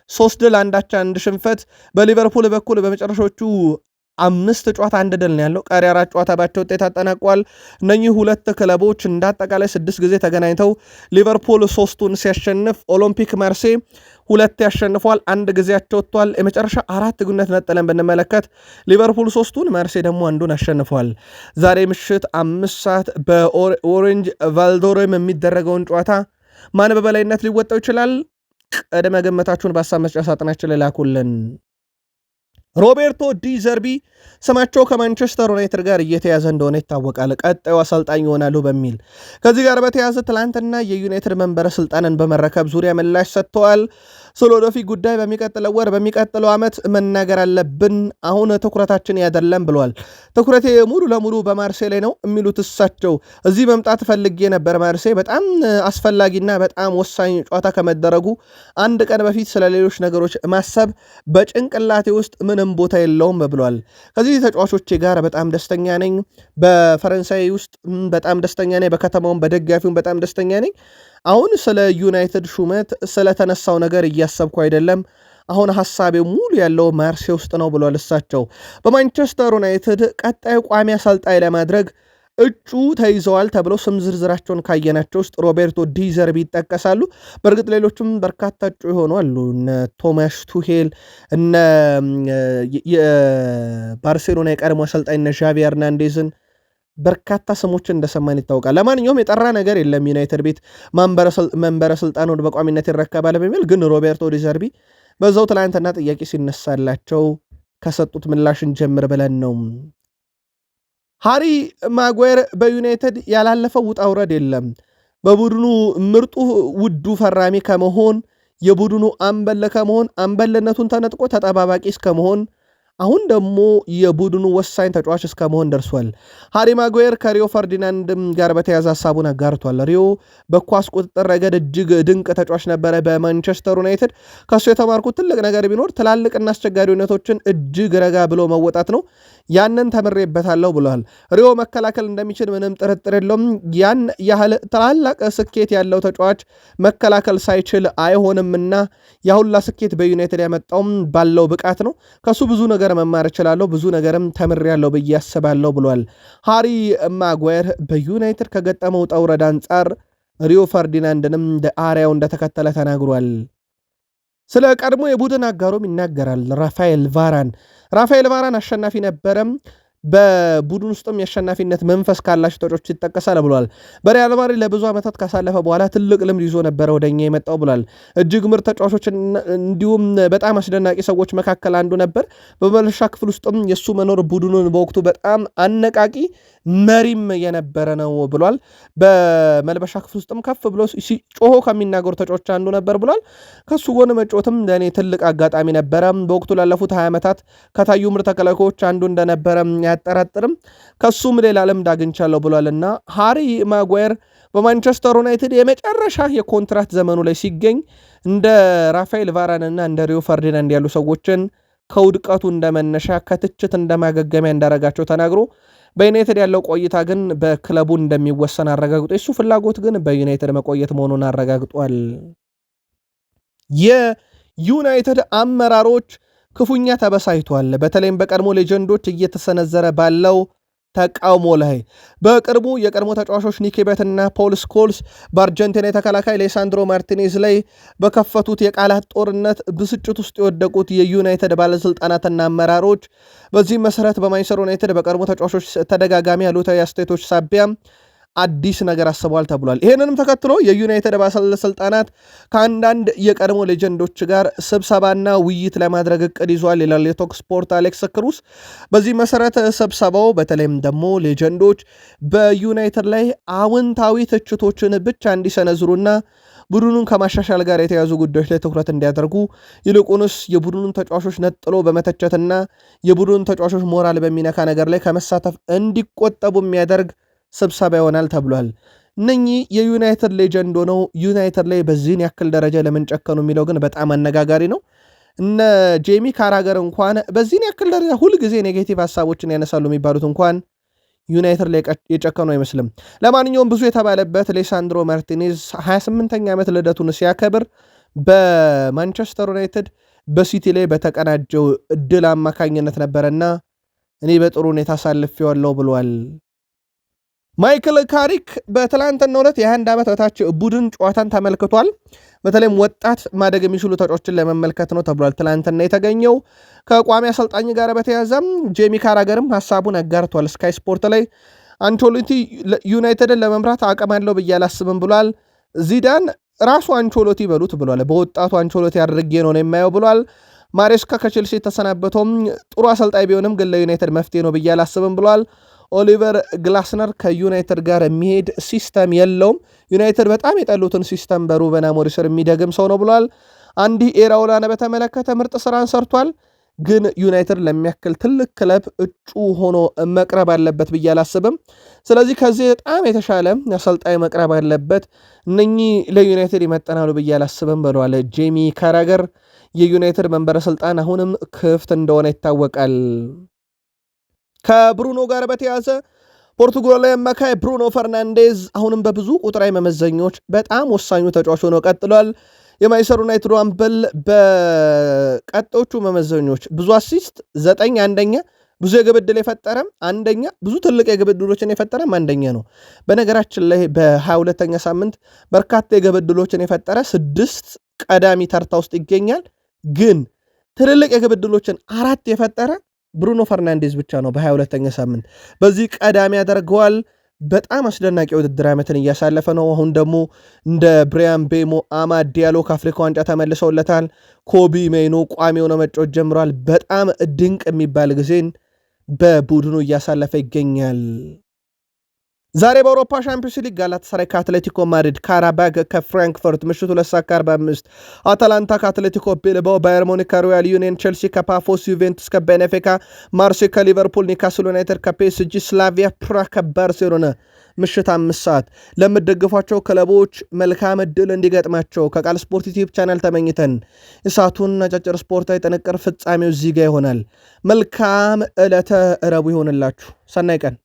3 ድል፣ 1 አቻ፣ 1 ሽንፈት። በሊቨርፑል በኩል በመጨረሻዎቹ 5 ጨዋታ 1 ድል ነው ያለው። ቀሪ 4 ጨዋታ ባቸው ውጤት አጠናቋል። እነኚህ ሁለት ክለቦች እንዳጠቃላይ 6 ጊዜ ተገናኝተው ሊቨርፑል 3ቱን ሲያሸንፍ ኦሎምፒክ ማርሴይ 2 ያሸንፏል፣ 1 ጊዜ አቻ ወጥቷል። የመጨረሻ 4 ግንኙነት ነጥለን ብንመለከት ሊቨርፑል 3ቱን ማርሴይ ደግሞ አንዱን አሸንፏል። ዛሬ ምሽት 5 ሰዓት በኦሬንጅ ቫልዶረም የሚደረገውን ጨዋታ ማን በበላይነት ሊወጣው ይችላል? ቀደም ግምታችሁን በሀሳብ መስጫ ሳጥናችን ላይ ላኩልን። ሮቤርቶ ዲ ዘርቢ ስማቸው ከማንቸስተር ዩናይትድ ጋር እየተያዘ እንደሆነ ይታወቃል። ቀጣዩ አሰልጣኝ ይሆናሉ በሚል ከዚህ ጋር በተያዘ ትላንትና የዩናይትድ መንበረ ስልጣንን በመረከብ ዙሪያ ምላሽ ሰጥተዋል። ስለ ወደፊት ጉዳይ በሚቀጥለው ወር በሚቀጥለው ዓመት መናገር አለብን፣ አሁን ትኩረታችን ያደለም ብለዋል። ትኩረቴ ሙሉ ለሙሉ በማርሴይ ላይ ነው የሚሉት እሳቸው እዚህ መምጣት ፈልጌ ነበር። ማርሴይ በጣም አስፈላጊና በጣም ወሳኝ ጨዋታ ከመደረጉ አንድ ቀን በፊት ስለ ሌሎች ነገሮች ማሰብ በጭንቅላቴ ውስጥ ምንም ቦታ የለውም ብለዋል። ከዚህ ተጫዋቾቼ ጋር በጣም ደስተኛ ነኝ። በፈረንሳይ ውስጥ በጣም ደስተኛ ነኝ። በከተማውም በደጋፊውም በጣም ደስተኛ ነኝ። አሁን ስለ ዩናይትድ ሹመት ስለተነሳው ነገር እያሰብኩ አይደለም። አሁን ሐሳቤ ሙሉ ያለው ማርሴይ ውስጥ ነው ብሏል። እሳቸው በማንቸስተር ዩናይትድ ቀጣዩ ቋሚ አሰልጣኝ ለማድረግ እጩ ተይዘዋል ተብለው ስም ዝርዝራቸውን ካየናቸው ውስጥ ሮቤርቶ ዲ ዘርቢ ይጠቀሳሉ። በእርግጥ ሌሎችም በርካታ እጩ የሆኑ አሉ። እነ ቶማስ ቱሄል፣ እነ የባርሴሎና የቀድሞ አሰልጣኝ እነ ዣቪ ሄርናንዴዝን በርካታ ስሞችን እንደሰማን ይታወቃል። ለማንኛውም የጠራ ነገር የለም። ዩናይትድ ቤት መንበረ ስልጣኑን በቋሚነት ይረከባል በሚል ግን ሮቤርቶ ዲ ዘርቢ በዛው ትላንትና ጥያቄ ሲነሳላቸው ከሰጡት ምላሽን ጀምር ብለን ነው። ሃሪ ማጓየር በዩናይትድ ያላለፈው ውጣ ውረድ የለም። በቡድኑ ምርጡ ውዱ ፈራሚ ከመሆን የቡድኑ አምበል ከመሆን አምበልነቱን ተነጥቆ ተጠባባቂ እስከመሆን አሁን ደግሞ የቡድኑ ወሳኝ ተጫዋች እስከ መሆን ደርሷል። ሃሪ ማጓየር ከሪዮ ፈርዲናንድም ጋር በተያዘ ሀሳቡን አጋርቷል። ሪዮ በኳስ ቁጥጥር ረገድ እጅግ ድንቅ ተጫዋች ነበረ በማንቸስተር ዩናይትድ። ከሱ የተማርኩት ትልቅ ነገር ቢኖር ትላልቅና አስቸጋሪ ሁኔታዎችን እጅግ ረጋ ብሎ መወጣት ነው። ያንን ተምሬበታለሁ ብለዋል። ሪዮ መከላከል እንደሚችል ምንም ጥርጥር የለውም። ያን ያህል ታላላቅ ስኬት ያለው ተጫዋች መከላከል ሳይችል አይሆንምና ያሁላ ስኬት በዩናይትድ ያመጣውም ባለው ብቃት ነው። ከሱ ብዙ ነገር መማር እችላለሁ፣ ብዙ ነገርም ተምሬያለሁ ብዬ አስባለሁ ብሏል። ሃሪ ማጓየር በዩናይትድ ከገጠመው ውጣ ውረድ አንጻር ሪዮ ፈርዲናንድንም አርያው እንደተከተለ ተናግሯል። ስለ ቀድሞ የቡድን አጋሩም ይናገራል። ራፋኤል ቫራን አሸናፊ ነበረም። በቡድን ውስጥም የአሸናፊነት መንፈስ ካላቸው ተጫዋቾች ይጠቀሳል ብሏል። በሪያል ማድሪድ ለብዙ ዓመታት ካሳለፈ በኋላ ትልቅ ልምድ ይዞ ነበረ ወደኛ የመጣው ብሏል። እጅግ ምርጥ ተጫዋቾች እንዲሁም በጣም አስደናቂ ሰዎች መካከል አንዱ ነበር። በመልበሻ ክፍል ውስጥም የእሱ መኖር ቡድኑን በወቅቱ በጣም አነቃቂ መሪም የነበረ ነው ብሏል። በመልበሻ ክፍል ውስጥም ከፍ ብሎ ጮሆ ከሚናገሩ ተጫዋቾች አንዱ ነበር ብሏል። ከሱ ጎን መጫወትም ለእኔ ትልቅ አጋጣሚ ነበረ። በወቅቱ ላለፉት 20 ዓመታት ከታዩ ምርጥ ተከላካዮች አንዱ እንደነበረ አያጠራጥርም። ከሱም ሌላ ልምድ አግኝቻለሁ ብሏልና ሃሪ ማጓየር በማንቸስተር ዩናይትድ የመጨረሻ የኮንትራት ዘመኑ ላይ ሲገኝ እንደ ራፋኤል ቫራንና እንደ ሪዮ ፈርዲናንድ ያሉ ሰዎችን ከውድቀቱ እንደመነሻ ከትችት እንደማገገሚያ እንዳረጋቸው ተናግሮ በዩናይትድ ያለው ቆይታ ግን በክለቡ እንደሚወሰን አረጋግጦ የሱ ፍላጎት ግን በዩናይትድ መቆየት መሆኑን አረጋግጧል። የዩናይትድ አመራሮች ክፉኛ ተበሳይቷል። በተለይም በቀድሞ ሌጀንዶች እየተሰነዘረ ባለው ተቃውሞ ላይ በቅርቡ የቀድሞ ተጫዋቾች ኒኪ ቤትና ፖል ስኮልስ በአርጀንቲና የተከላካይ ሌሳንድሮ ማርቲኔዝ ላይ በከፈቱት የቃላት ጦርነት ብስጭት ውስጥ የወደቁት የዩናይትድ ባለስልጣናትና አመራሮች በዚህም መሰረት በማንቸስተር ዩናይትድ በቀድሞ ተጫዋቾች ተደጋጋሚ ያሉታዊ አስተያየቶች ሳቢያ አዲስ ነገር አስበዋል ተብሏል። ይህንንም ተከትሎ የዩናይትድ ባለስልጣናት ከአንዳንድ የቀድሞ ሌጀንዶች ጋር ስብሰባና ውይይት ለማድረግ እቅድ ይዟል ይላል የቶክ ስፖርት አሌክስ ክሩስ። በዚህ መሰረት ስብሰባው በተለይም ደግሞ ሌጀንዶች በዩናይትድ ላይ አዎንታዊ ትችቶችን ብቻ እንዲሰነዝሩና ቡድኑን ከማሻሻል ጋር የተያዙ ጉዳዮች ላይ ትኩረት እንዲያደርጉ ይልቁንስ የቡድኑን ተጫዋቾች ነጥሎ በመተቸትና የቡድኑን ተጫዋቾች ሞራል በሚነካ ነገር ላይ ከመሳተፍ እንዲቆጠቡ የሚያደርግ ስብሰባ ይሆናል ተብሏል። እነኚህ የዩናይትድ ሌጀንድ ሆነው ዩናይትድ ላይ በዚህን ያክል ደረጃ ለምን ጨከኑ የሚለው ግን በጣም አነጋጋሪ ነው። እነ ጄሚ ካራገር እንኳን በዚህን ያክል ደረጃ ሁልጊዜ ኔጌቲቭ ሀሳቦችን ያነሳሉ የሚባሉት እንኳን ዩናይትድ ላይ የጨከኑ አይመስልም። ለማንኛውም ብዙ የተባለበት ሌሳንድሮ ማርቲኔዝ 28ኛ ዓመት ልደቱን ሲያከብር በማንቸስተር ዩናይትድ በሲቲ ላይ በተቀናጀው እድል አማካኝነት ነበረና እኔ በጥሩ ሁኔታ አሳልፌዋለሁ ብሏል። ማይክል ካሪክ በትላንትናው ዕለት የ21 ዓመት በታች ቡድን ጨዋታን ተመልክቷል። በተለይም ወጣት ማደግ የሚችሉ ተጫዋቾችን ለመመልከት ነው ተብሏል ትላንትና የተገኘው። ከቋሚ አሰልጣኝ ጋር በተያያዘም ጄሚ ካራገርም ሀሳቡን አጋርቷል ስካይ ስፖርት ላይ። አንቾሎቲ ዩናይትድን ለመምራት አቅም አለው ብዬ አላስብም ብሏል። ዚዳን ራሱ አንቾሎቲ በሉት ብሏል። በወጣቱ አንቾሎቲ አድርጌ ነው የማየው ብሏል። ማሬስካ ከቼልሲ የተሰናበተውም ጥሩ አሰልጣኝ ቢሆንም ግን ለዩናይትድ መፍትሄ ነው ብዬ አላስብም ብሏል። ኦሊቨር ግላስነር ከዩናይትድ ጋር የሚሄድ ሲስተም የለውም። ዩናይትድ በጣም የጠሉትን ሲስተም በሩበን አሞሪም ስር የሚደግም ሰው ነው ብሏል። አንዲ ኤራውላን በተመለከተ ምርጥ ስራን ሰርቷል፣ ግን ዩናይትድ ለሚያክል ትልቅ ክለብ እጩ ሆኖ መቅረብ አለበት ብዬ አላስብም። ስለዚህ ከዚህ በጣም የተሻለ አሰልጣኝ መቅረብ አለበት፣ እነኚህ ለዩናይትድ ይመጠናሉ ብዬ አላስብም ብለዋል ጄሚ ካራገር። የዩናይትድ መንበረ ስልጣን አሁንም ክፍት እንደሆነ ይታወቃል። ከብሩኖ ጋር በተያዘ ፖርቱጋላዊ አማካይ ብሩኖ ፈርናንዴዝ አሁንም በብዙ ቁጥራዊ መመዘኞች በጣም ወሳኙ ተጫዋች ሆኖ ቀጥሏል። የማንቸስተር ዩናይትድ አምበል በቀጣዮቹ መመዘኞች ብዙ አሲስት 9 አንደኛ፣ ብዙ የግብ ዕድል የፈጠረ አንደኛ፣ ብዙ ትልቅ የግብ ዕድሎችን የፈጠረም አንደኛ ነው። በነገራችን ላይ በ22ኛ ሳምንት በርካታ የግብ ዕድሎችን የፈጠረ 6 ቀዳሚ ተርታ ውስጥ ይገኛል። ግን ትልልቅ የግብ ዕድሎችን 4 የፈጠረ ብሩኖ ፈርናንዴዝ ብቻ ነው በ22ኛ ሳምንት። በዚህ ቀዳሚ ያደርገዋል። በጣም አስደናቂ ውድድር ዓመትን እያሳለፈ ነው። አሁን ደግሞ እንደ ብሪያን ቤሞ፣ አማድ ዲያሎ ከአፍሪካ ዋንጫ ተመልሰውለታል። ኮቢ ሜይኖ ቋሚ ሆኖ መጫወት ጀምሯል። በጣም ድንቅ የሚባል ጊዜን በቡድኑ እያሳለፈ ይገኛል። ዛሬ በአውሮፓ ሻምፒዮንስ ሊግ ጋላታሳራይ ከአትሌቲኮ ማድሪድ፣ ካራባግ ከፍራንክፈርት ምሽቱ 2:45፣ አታላንታ ከአትሌቲኮ ቢልባኦ፣ ባየር ሙኒክ ከሮያል ዩኒየን፣ ቼልሲ ከፓፎስ፣ ዩቬንቱስ ከቤኔፊካ፣ ማርሴይ ከሊቨርፑል፣ ኒውካስል ዩናይትድ ከፒኤስጂ፣ ስላቪያ ፕራግ ከባርሴሎና ምሽት 5 ሰዓት። ለምትደግፏቸው ክለቦች መልካም ዕድል እንዲገጥማቸው ከቃል ስፖርት ዩቲዩብ ቻናል ተመኝተን የሰዓቱን አጫጭር ስፖርታዊ ጥንቅር ፍጻሜው እዚህ ጋ ይሆናል። መልካም ዕለተ ረቡዕ ይሆንላችሁ። ሰናይ ቀን